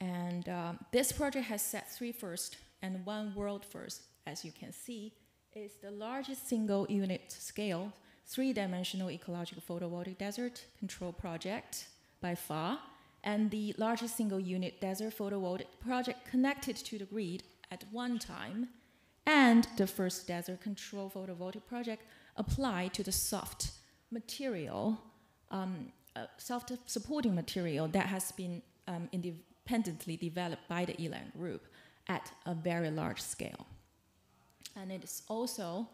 And this project has set 3 firsts and 1 world first. As you can see, it's the largest single unit scale 3-dimensional ecological photovoltaic desert control project by far, and the largest single unit desert photovoltaic project connected to the grid at one time, and the first desert control photovoltaic project applied to the soft material, soft supporting material that has been independently developed by the Land Group at a very large scale. And it is also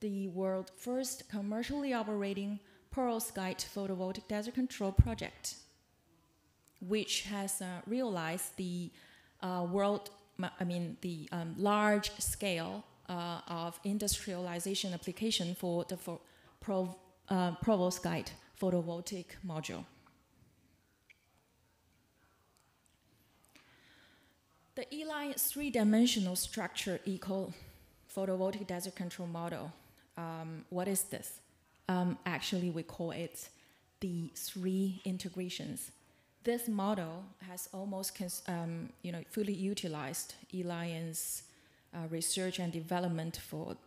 the world's first commercially operating perovskite photovoltaic desert control project, which has realized the large scale of industrialization application for the perovskite photovoltaic module. The ELINE 3-dimensional structure eco photovoltaic desert control model. What is this? Actually, we call it the 3 integrations. This model has almost fully utilized ELINE's research and development for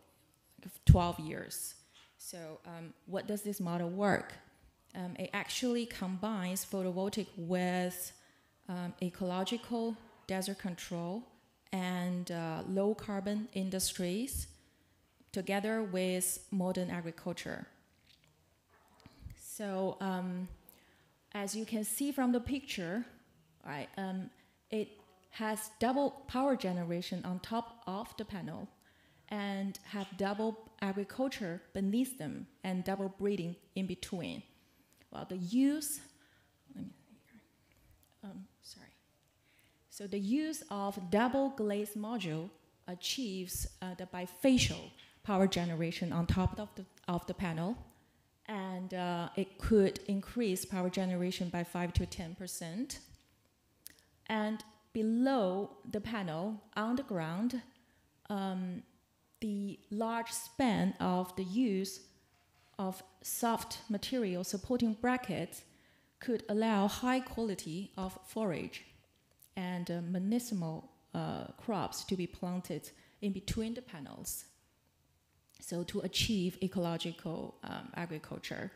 12 years. So what does this model work? It actually combines photovoltaic with ecological desert control and low carbon industries together with modern agriculture. So as you can see from the picture, right, it has double power generation on top of the panel and have double agriculture beneath them and double breeding in between. Well, the use, So the use of double glaze module achieves the bifacial power generation on top of the panel, and it could increase power generation by 5 to 10%. And below the panel, on the ground, the large span of the use of soft material supporting brackets could allow high quality of forage and medicinal crops to be planted in between the panels. So to achieve ecological agriculture.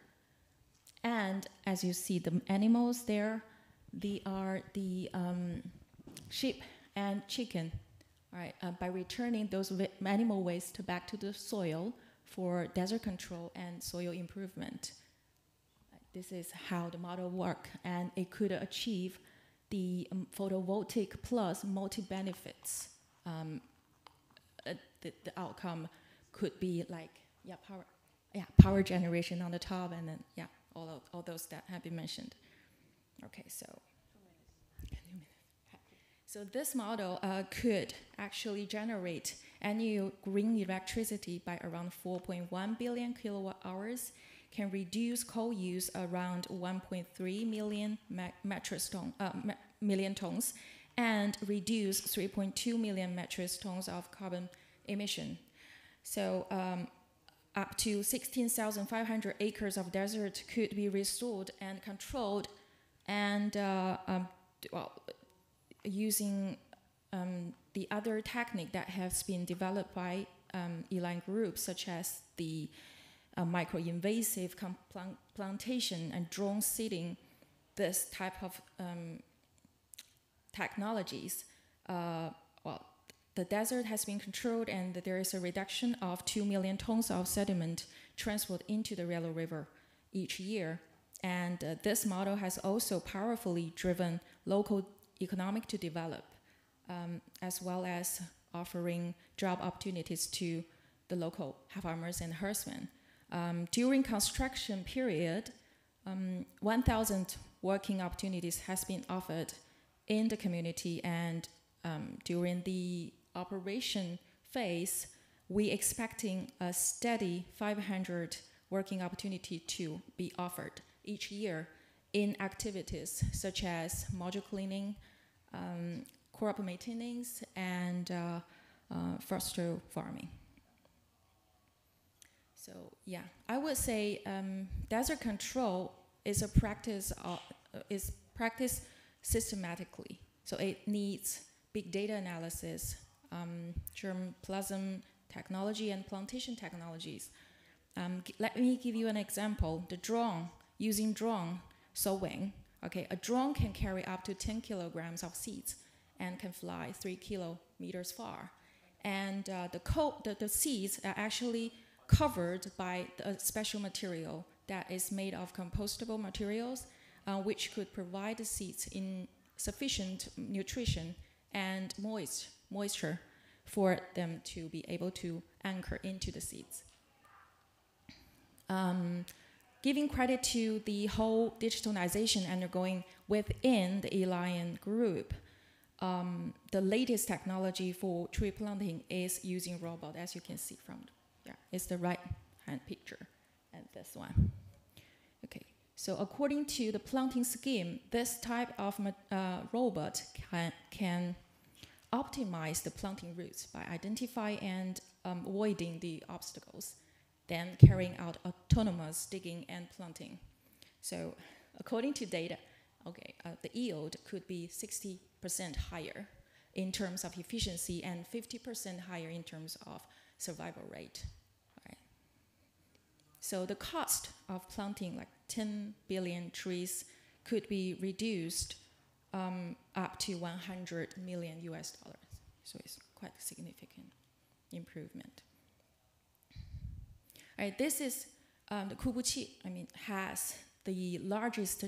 And as you see, the animals there, they are the sheep and chicken. Right? By returning those animal waste back to the soil for desert control and soil improvement. This is how the model works, and it could achieve the photovoltaic plus multi-benefits. The outcome could be like power generation on the top, and then all those that have been mentioned. Okay, so this model could actually generate annual green electricity by around 4.1 billion kilowatt hours, can reduce coal use around 1.3 million million tons, and reduce 3.2 million metric tons of carbon emission. So up to 16,500 acres of desert could be restored and controlled, and using the other technique that has been developed by Land Group, such as the micro-invasive plantation and drone seeding, this type of technologies, well, the desert has been controlled and there is a reduction of 2 million tons of sediment transported into the Yellow River each year. And this model has also powerfully driven local economic to develop, as well as offering job opportunities to the local farmers and herdsmen. During construction period, 1,000 working opportunities has been offered in the community, and during the operation phase, we expecting a steady 500 working opportunity to be offered each year in activities such as module cleaning, crop maintenance, and forestry farming. So yeah, I would say desert control is a practice practiced systematically. So it needs big data analysis, germplasm technology, and plantation technologies. Let me give you an example. The drone, using drone sowing. Okay, a drone can carry up to 10 kilograms of seeds and can fly 3 kilometers far. And the seeds are actually covered by a special material that is made of compostable materials, which could provide the seeds in sufficient nutrition and moisture for them to be able to anchor into the seeds. Giving credit to the whole digitalization undergoing within the Land Group, the latest technology for tree planting is using robot, as you can see from, it's the right-hand picture, and this one. Okay, so according to the planting scheme, this type of robot can optimize the planting routes by identifying and avoiding the obstacles, then carrying out autonomous digging and planting. So according to data, the yield could be 60% higher in terms of efficiency and 50% higher in terms of survival rate. Right. So the cost of planting like 10 billion trees could be reduced up to $100 million US. So it's quite a significant improvement. All right, this is the Kubuqi, has the largest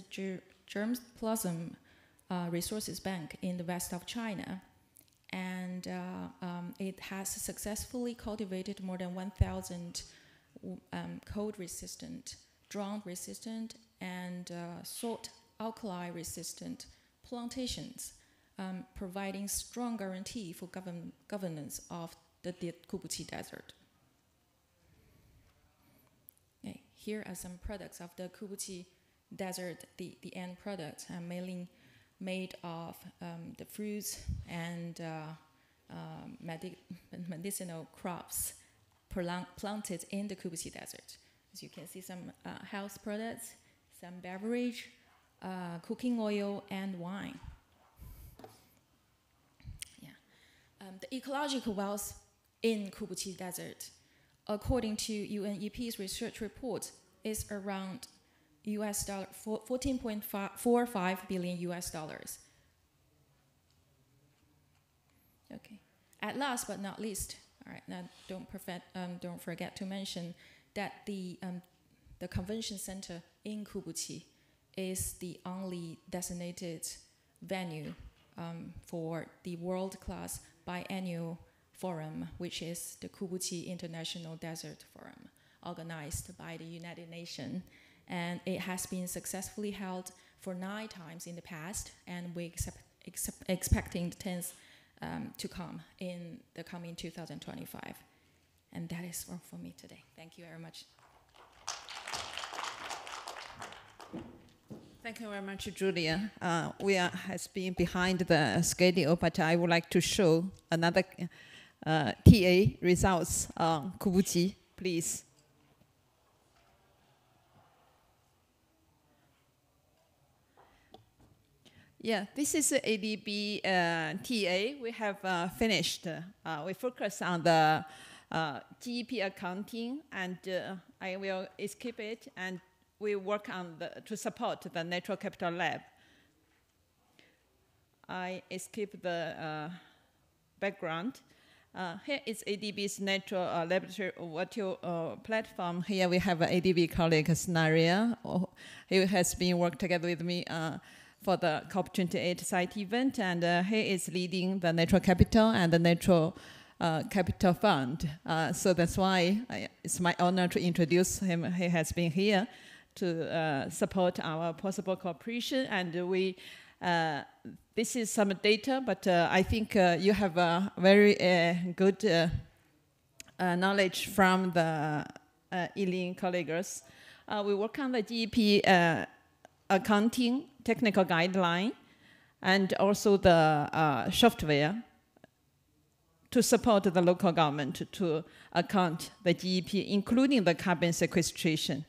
germplasm resources bank in the west of China. And it has successfully cultivated more than 1,000 cold-resistant, drought-resistant, and salt alkali-resistant plantations, providing strong guarantee for governance of the Kubuqi Desert. Okay, here are some products of the Kubuqi Desert. The end products are mainly made of the fruits and medicinal crops planted in the Kubuqi Desert. As you can see, some health products, some beverage, cooking oil, and wine. Yeah. The ecological wealth in Kubuqi Desert, according to UNEP's research report, is around $14.45 billion US. Okay. At last but not least, all right. Now don't forget to mention that the convention center in Kubuqi is the only designated venue for the world-class biannual forum, which is the Kubuqi International Desert Forum, organized by the United Nations. And it has been successfully held for 9 times in the past, and we're expecting the 10th to come in the coming 2025. And that is all for me today. Thank you very much.
Thank you very much, Julia. We has been behind the schedule, but I would like to show another TA results on Kubuqi, please. Yeah, this is ADB TA. We have finished. We focus on the GEP accounting, and I will skip it, and we work on to support the Natural Capital Lab. I skip the background. Here is ADB's Natural Laboratory Virtual Platform. Here we have an ADB colleague, Snaria, who has been working together with me for the COP28 site event, and he is leading the Natural Capital and the Natural Capital Fund. So that's why it's my honor to introduce him. He has been here to support our possible cooperation, and we this is some data, but I think you have a very good knowledge from the Eileen colleagues. We work on the GEP accounting technical guideline and also the software to support the local government to account the GEP, including the carbon sequestration.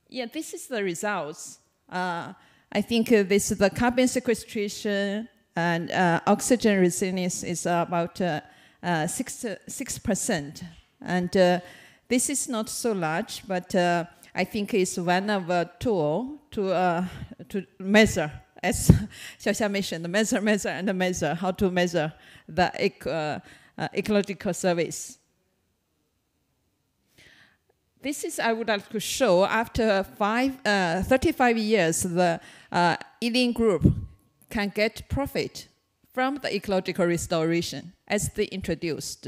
Yeah, this is the results. I think this is the carbon sequestration and oxygen resilience is about 6%. And this is not so large, but I think it's one of a tool to measure, as Xiaoxia mentioned, measure, how to measure the ecological service. This is, I would like to show, after 35 years, the Eileen group can get profit from the ecological restoration as they introduced,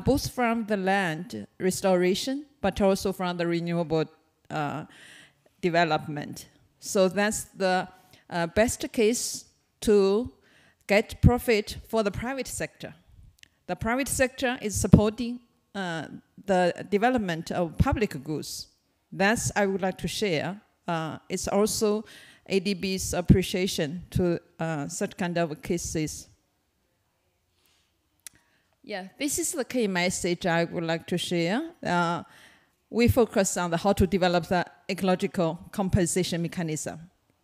both from the land restoration, but also from the renewable development. So that's the best case to get profit for the private sector. The private sector is supporting the development of public goods. That's I would like to share. It's also ADB's appreciation to such kind of cases. Yeah, this is the key message I would like to share. We focus on how to develop the ecological compensation mechanism,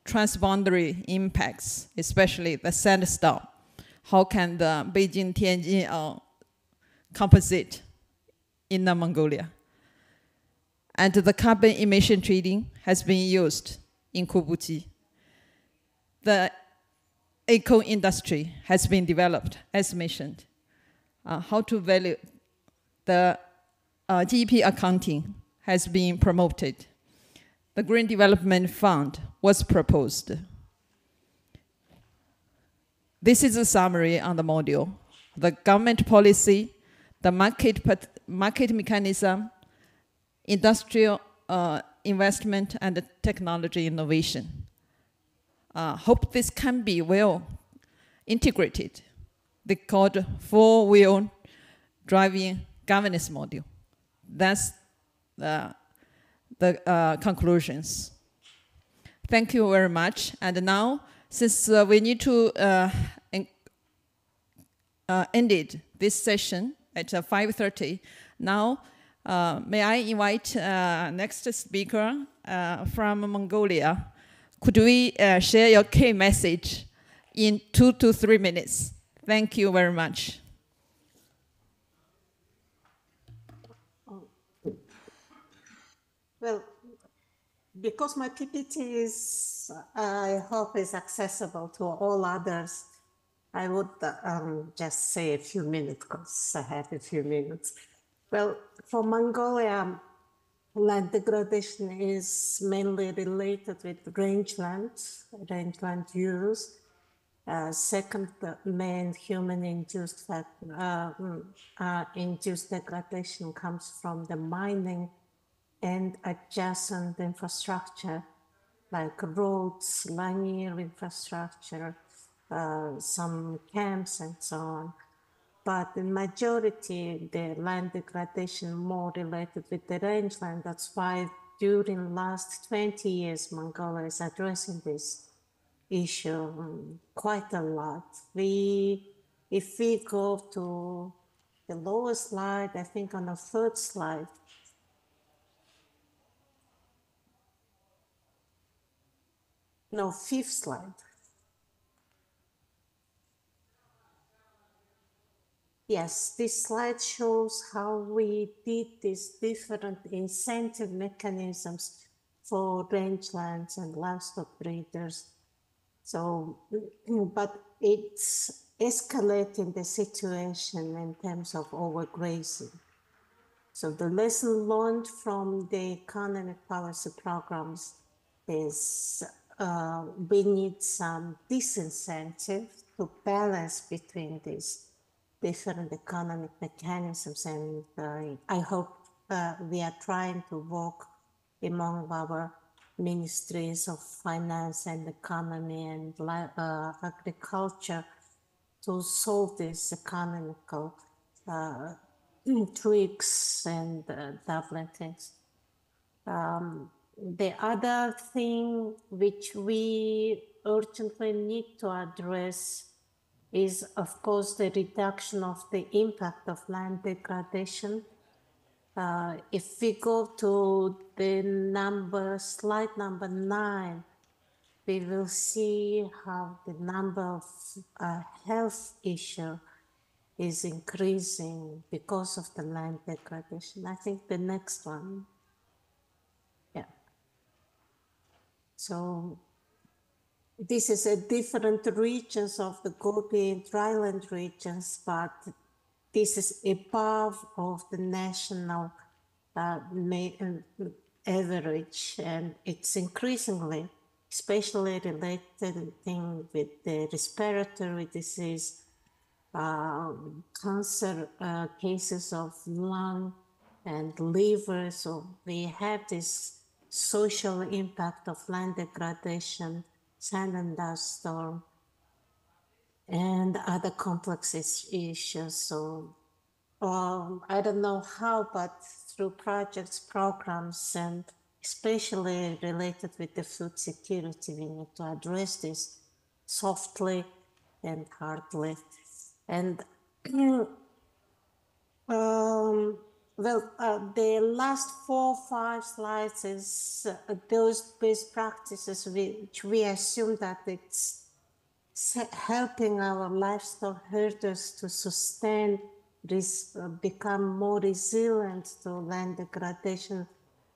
transboundary impacts, especially the sandstorm. How can the Beijing-Tianjin compensate in Mongolia? And the carbon emission trading has been used in Kubuchi. The eco industry has been developed, as mentioned. How to value the GEP accounting has been promoted. The Green Development Fund was proposed. This is a summary on the module. The government policy, the market mechanism, industrial investment, and technology innovation. Hope this can be well integrated. They called four-wheel driving governance module. That's the conclusions. Thank you very much. And now, since we need to end this session at 5:30, now may I invite next speaker from Mongolia. Could we share your key message in 2 to 3 minutes? Thank you very much.
Well, because my PPT is, I hope, is accessible to all others, I would just say a few minutes, because I have a few minutes. Well, for Mongolia, land degradation is mainly related with rangeland use. Second, the main human-induced induced degradation comes from the mining and adjacent infrastructure, like roads, linear infrastructure, some camps and so on. But in majority, the land degradation more related with the rangeland. That's why during last 20 years, Mongolia is addressing this issue quite a lot. If we go to the lower slide, I think on the third slide, No, fifth slide. Yes, this slide shows how we did these different incentive mechanisms for rangelands and livestock breeders. So, but it's escalating the situation in terms of overgrazing. So the lesson learned from the economic policy programs is we need some disincentive to balance between these different economic mechanisms. And I hope we are trying to work among our ministries of finance and economy and agriculture to solve these economical tweaks and doubling things. The other thing which we urgently need to address is, of course, the reduction of the impact of land degradation. If we go to the slide number 9, we will see how the number of health issues is increasing because of the land degradation. I think the next one. Yeah. So this is a different regions of the Gobi and dryland regions, but this is above of the national average, and it's increasingly, especially related thing with the respiratory disease, cancer cases of lung and liver. So we have this social impact of land degradation, sand and dust storm, and other complex issues. So I don't know how, but through projects, programs, and especially related with the food security, we need to address this softly and hardly. And the last 4 or 5 slides is those best practices which we assume that it's helping our livestock herders to sustain this, become more resilient to land degradation,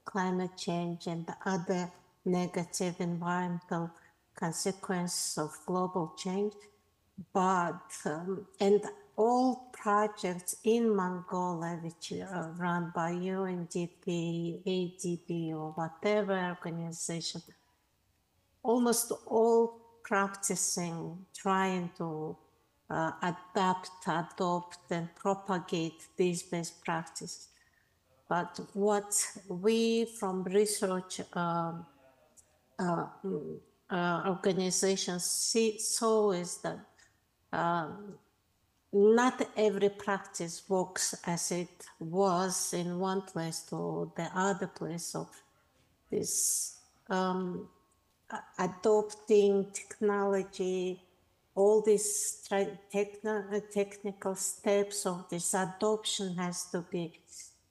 climate change, and other negative environmental consequences of global change. But, and all projects in Mongolia, which are run by UNDP, ADB, or whatever organization, almost all practicing, trying to adapt, adopt, and propagate these best practices. But what we from research organizations saw is that not every practice works as it was in one place to the other place. So this adopting technology, all these technical steps of this adoption has to be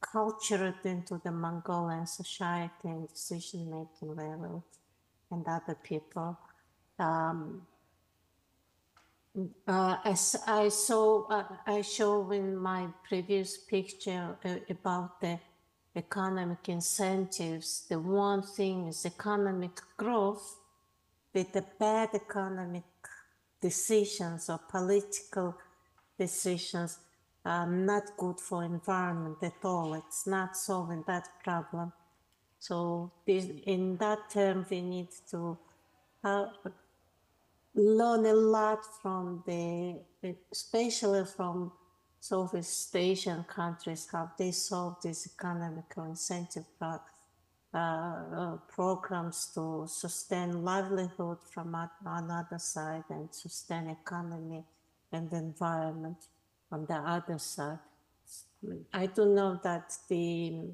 cultured into the Mongolian society and decision-making level and other people. As I show in my previous picture about the economic incentives, the one thing is economic growth with the bad economic decisions or political decisions are not good for environment at all. It's not solving that problem. So in that term, we need to learn a lot from especially from Southeast Asian countries, how they solve these economical incentive programs to sustain livelihood from another side and sustain economy and environment on the other side. I do know that the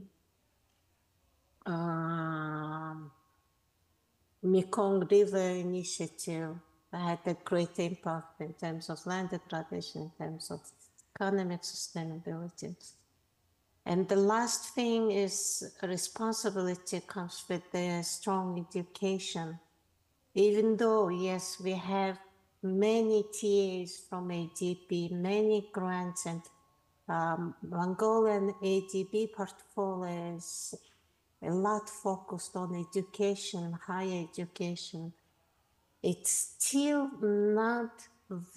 Mekong River Initiative had a great impact in terms of land degradation, in terms of economic sustainability. And the last thing is responsibility comes with the strong education even though, yes, we have many TAs from ADB, many grants, and Mongolian ADB portfolios, a lot focused on education, higher education. It's still not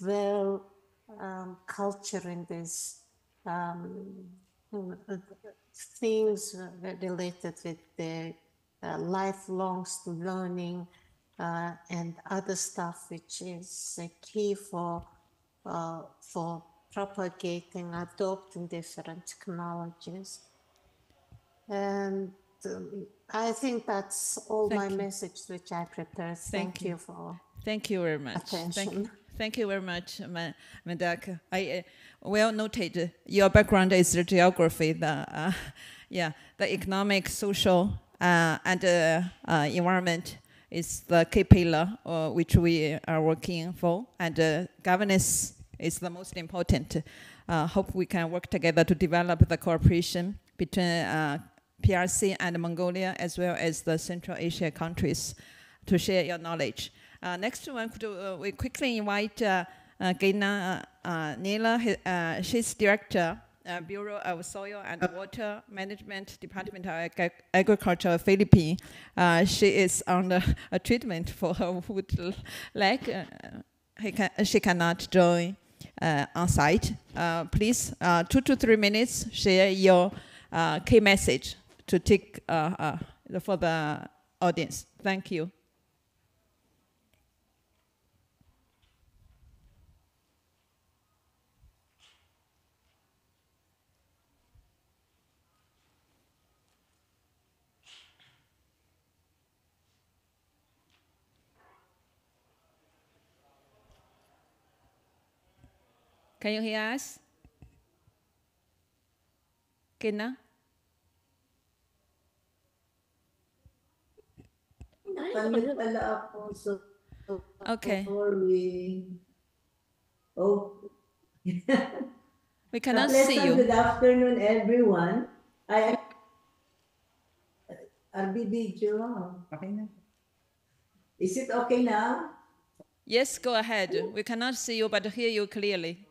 well culture in this things related with the lifelong learning and other stuff, which is key for propagating, adopting different technologies. And I think that's all my message which I prepared. Thank you for
Thank you very much.
attention.
Thank you very much, Mandaka. I well noted your background is the geography, the economic, social, and environment is the key pillar which we are working for, and governance is the most important. Hope we can work together to develop the cooperation between PRC and Mongolia, as well as the Central Asia countries, to share your knowledge. Next one, could we quickly invite Gina Nila. She's Director, Bureau of Soil and Water Management, Department of Agriculture, Philippines. She is on a treatment for her wood leg. She cannot join on site. Please, 2 to 3 minutes, share your key message to take for the audience. Thank you. Can you hear us? Kina? Okay. We cannot see you.
Good afternoon, everyone. I am video. Is it okay now?
Yes, go ahead. We cannot see you, but hear you clearly.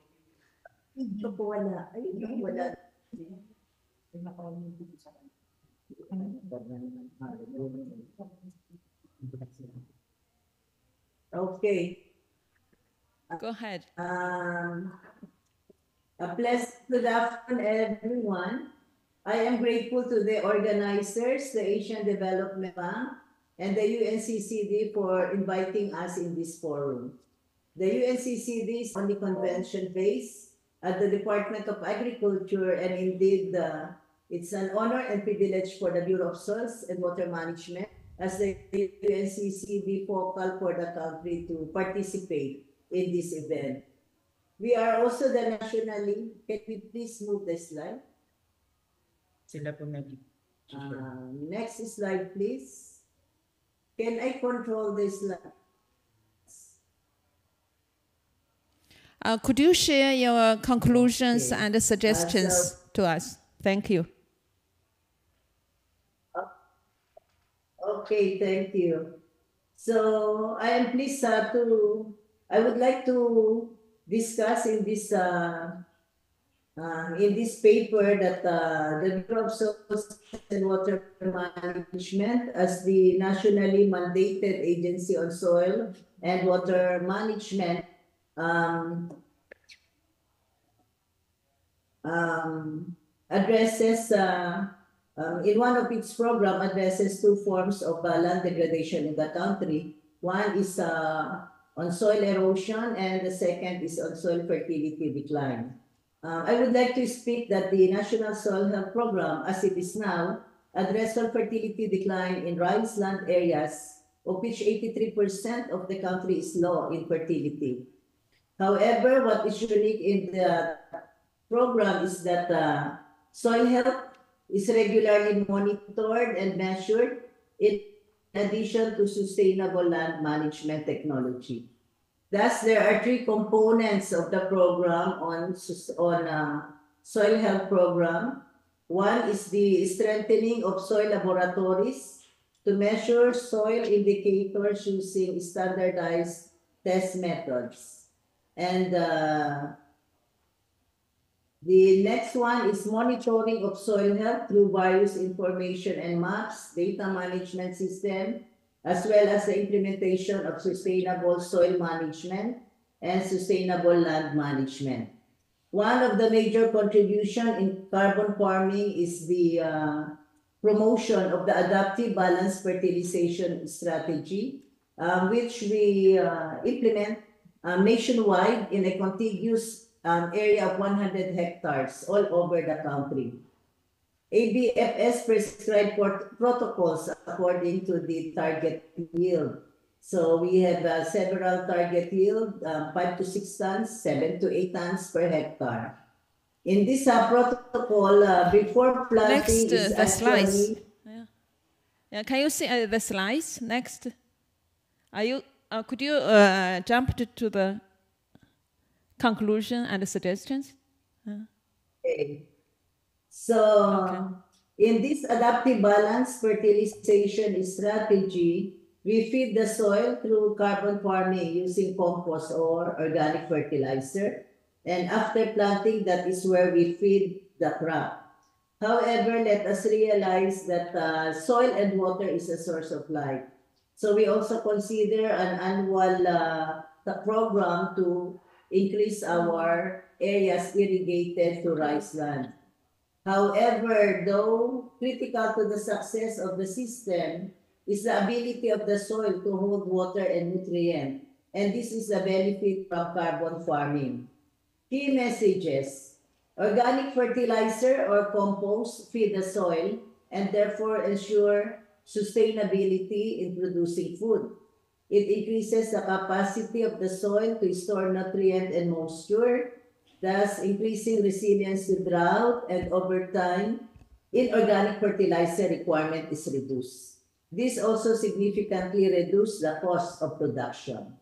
Okay.
Go ahead.
A pleasant good afternoon, everyone. I am grateful to the organizers, the Asian Development Bank, and the UNCCD for inviting us in this forum. The UNCCD is only convention based at the Department of Agriculture, and indeed it's an honor and privilege for the Bureau of Soils and Water Management as the UNCCD focal for the country to participate in this event. We are also the nationally, can we please move the slide? Next slide, please. Can I control this slide?
Could you share your conclusions and suggestions to us? Thank you.
Okay, thank you. So I am pleased I would like to discuss in this paper that the Bureau of Soils and Water Management, as the nationally mandated agency on soil and water management, addresses in one of its program addresses two forms of land degradation in the country. One is on soil erosion, and the second is on soil fertility decline. I would like to speak that the National Soil Health Program, as it is now, addresses soil fertility decline in rice land areas, of which 83% of the country is low in fertility. However, what is unique in the program is that soil health is regularly monitored and measured in addition to sustainable land management technology. Thus, there are three components of the program on soil health program. One is the strengthening of soil laboratories to measure soil indicators using standardized test methods. And the next one is monitoring of soil health through various information and maps, data management system, as well as the implementation of sustainable soil management and sustainable land management. One of the major contributions in carbon farming is the promotion of the adaptive balanced fertilization strategy, which we implement nationwide in a contiguous area of 100 hectares all over the country. ABFS prescribed protocols according to the target yield. So we have several target yield, 5 to 6 tons, 7 to 8 tons per hectare. In this protocol, before planting
Next, the slides.
actually...
Yeah, can you see the slides? Next. Are you? Could you jump to the conclusion and the suggestions?
Okay. So, in this adaptive balance fertilization strategy, we feed the soil through carbon farming using compost or organic fertilizer. And after planting, that is where we feed the crop. However, let us realize that soil and water is a source of life. So we also consider an annual program to increase our areas irrigated to rice land. However, though critical to the success of the system is the ability of the soil to hold water and nutrient, and this is the benefit from carbon farming. Key messages: organic fertilizer or compost feed the soil and therefore ensure sustainability in producing food. It increases the capacity of the soil to store nutrient and moisture, thus increasing resilience to drought, and over time, inorganic fertilizer requirement is reduced. This also significantly reduces the cost of production.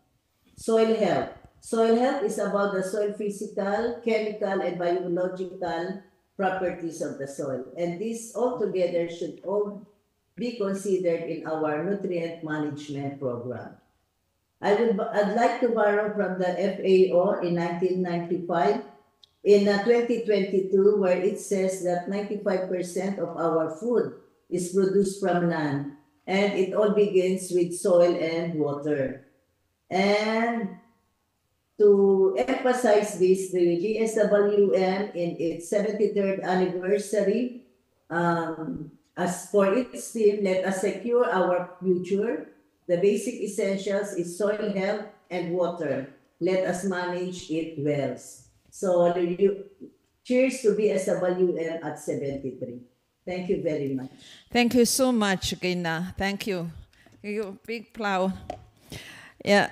Soil health. Soil health is about the soil physical, chemical, and biological properties of the soil. And these altogether should all be considered in our nutrient management program. I'd like to borrow from the FAO in 1995 in 2022, where it says that 95% of our food is produced from land, and it all begins with soil and water. And to emphasize this, the GSWM in its 73rd anniversary, as for its theme, let us secure our future. The basic essentials is soil health and water. Let us manage it well. So cheers to BSWM at 73. Thank you very much.
Thank you so much, Gina. Thank you. You big plow. Yeah.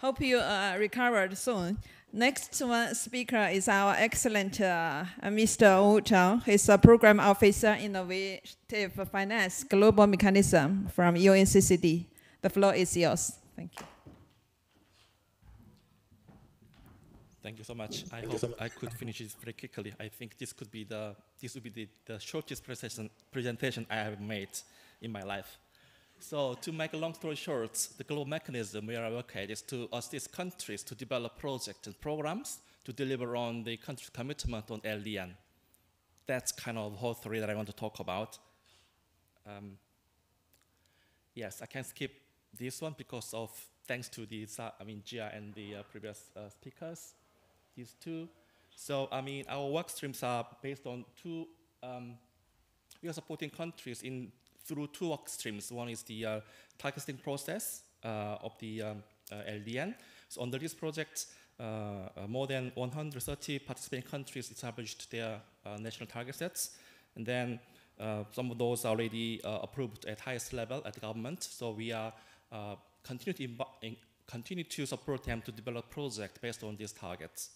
Hope you recovered soon. Next one speaker is our excellent Mr. Wu Zhang. He's a Program Officer, Innovative Finance, Global Mechanism from UNCCD. The floor is yours. Thank you.
Thank you so much. I hope I could finish this very quickly. I think this would be the shortest presentation I have made in my life. So to make a long story short, the global mechanism we are working is to assist countries to develop projects and programs to deliver on the country's commitment on LDN. That's kind of the whole story that I want to talk about. Yes, I can skip this one because of thanks to the Gia and the previous speakers, these two. So our work streams are based on two. We are supporting countries through two work streams. One is the targeting process of the LDN. So under this project, more than 130 participating countries established their national target sets. And then some of those are already approved at highest level at the government. So we are continue to support them to develop projects based on these targets.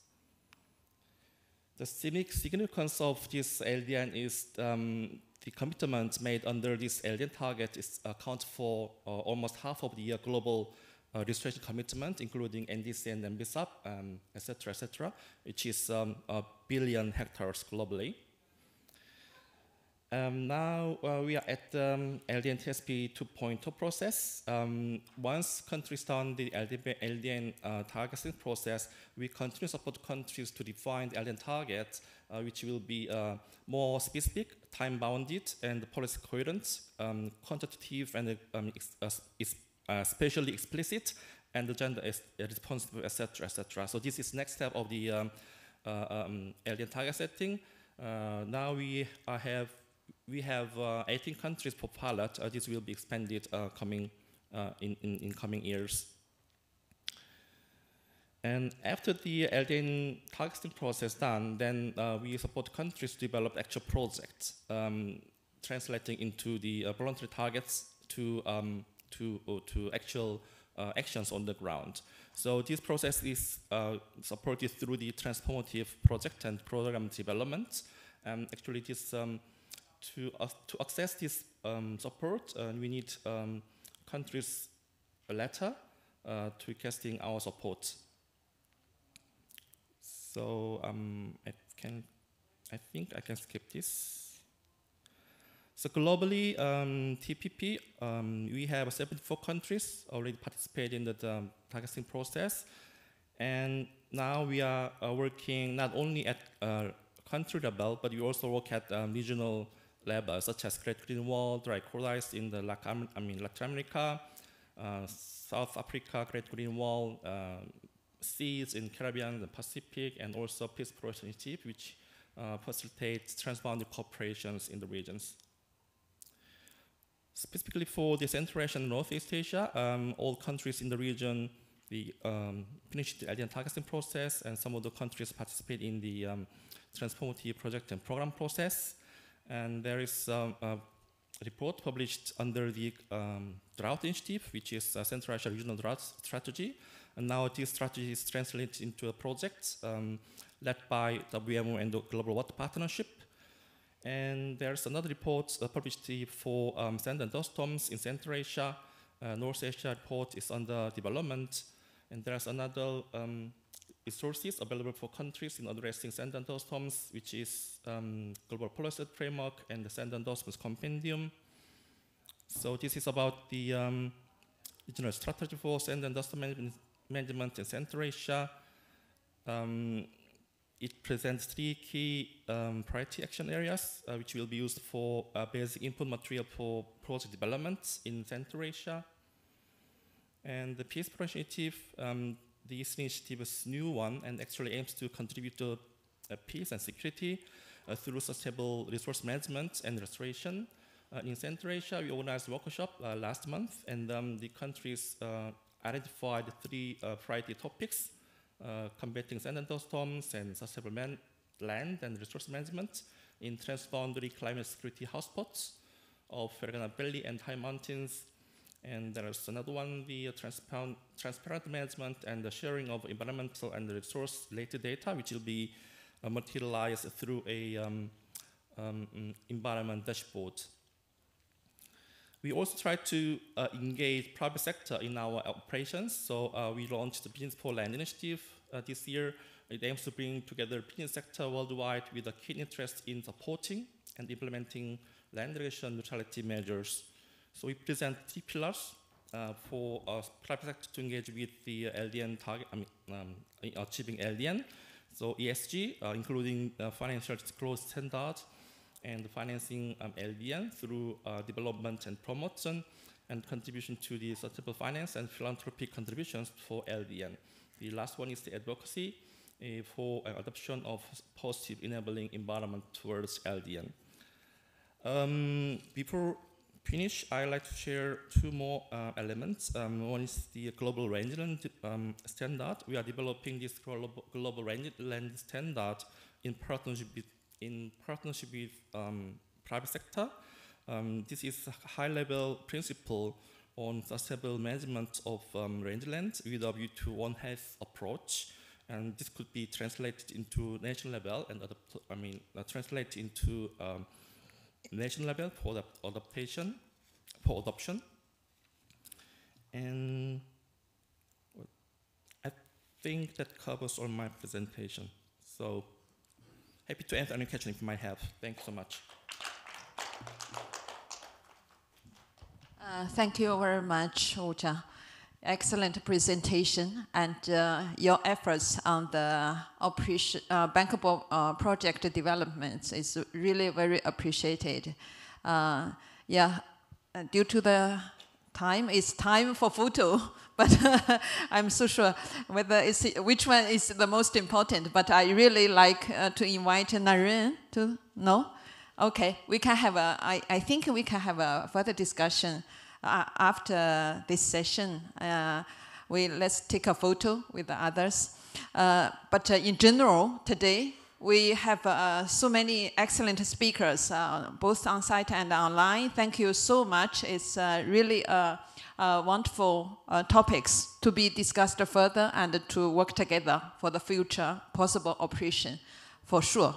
The significance of this LDN is the commitments made under this LDN target account for almost half of the global restoration commitment, including NDC and MBSAP, etc., which is a billion hectares globally. Now we are at the LDN TSP 2.0 process. Once countries done the LDN targeting process, we continue to support countries to define the LDN targets, which will be more specific, time-bounded, and policy coherent, quantitative, and spatially explicit, and the gender is responsive, etc., etc. So this is next step of the LDN target setting. Now we have 18 countries for pilot. This will be expanded in coming years. And after the LDN targeting process done, then we support countries to develop actual projects, translating into the voluntary targets to actual actions on the ground. So this process is supported through the transformative project and program development. Actually, this to access this support, we need countries' a letter to requesting our support. So I think I can skip this. So globally, TPP, we have 74 countries already participated in the targeting process, and now we are working not only at country level, but we also work at regional level, such as Great Green Wall, dry coral ice in the Latin America, South Africa, Great Green Wall, seas in Caribbean and Pacific, and also Peace Project Initiative, which facilitates transboundary cooperations in the regions. Specifically for the Central Asia and Northeast Asia, all countries in the region finished the LDN targeting process, and some of the countries participate in the transformative project and program process. And there is a report published under the Drought Initiative, which is a Central Asia Regional Drought Strategy. And now this strategy is translated into a project led by WMO and the Global Water Partnership. And there's another report published for sand and dust storms in Central Asia. North Asia report is under development. And there's another resources available for countries in addressing sand and dust storms, which is Global Policy Framework and the Sand and Dust Storms Compendium. So this is about the regional strategy for sand and dust management in Central Asia. It presents 3 key priority action areas, which will be used for basic input material for project development in Central Asia. And the Peace Project Initiative, this initiative is a new one and actually aims to contribute to peace and security through sustainable resource management and restoration. In Central Asia, we organized a workshop last month, and the countries identified 3 priority topics: combating sand and dust storms and sustainable land and resource management in transboundary climate security hotspots of Fergana Valley and high mountains. And there is another one, the transparent management and the sharing of environmental and resource-related data, which will be materialized through a environment dashboard. We also try to engage private sector in our operations. So we launched the Business for Land initiative this year. It aims to bring together business sector worldwide with a keen interest in supporting and implementing land degradation neutrality measures. So we present 3 pillars for private sector to engage with the LDN target, achieving LDN. So ESG, including financial disclosure standards, and financing LDN through development and promotion, and contribution to the sustainable finance and philanthropic contributions for LDN. The last one is the advocacy for adoption of positive enabling environment towards LDN. Before finish, I'd like to share 2 more elements. One is the global rangeland standard. We are developing this global rangeland standard in partnership with private sector. This is a high-level principle on sustainable management of rangeland with a view to One Health approach, and this could be translated into national level and translated into national level for adoption. And I think that covers all my presentation. So happy to answer any questions if you might have. Thank you so much.
Thank you very much, Ucha. Excellent presentation, and your efforts on the operation, bankable project development is really very appreciated. Due to the time, it's time for photo, but I'm so sure whether which one is the most important, but I really like to invite Naren to know. Okay, we can have I think we can have a further discussion after this session. Let's take a photo with the others. But in general, today, we have so many excellent speakers, both on site and online. Thank you so much. It's really wonderful topics to be discussed further and to work together for the future possible operation, for sure.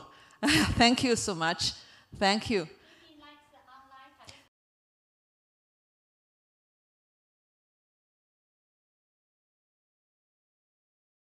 Thank you so much. Thank you.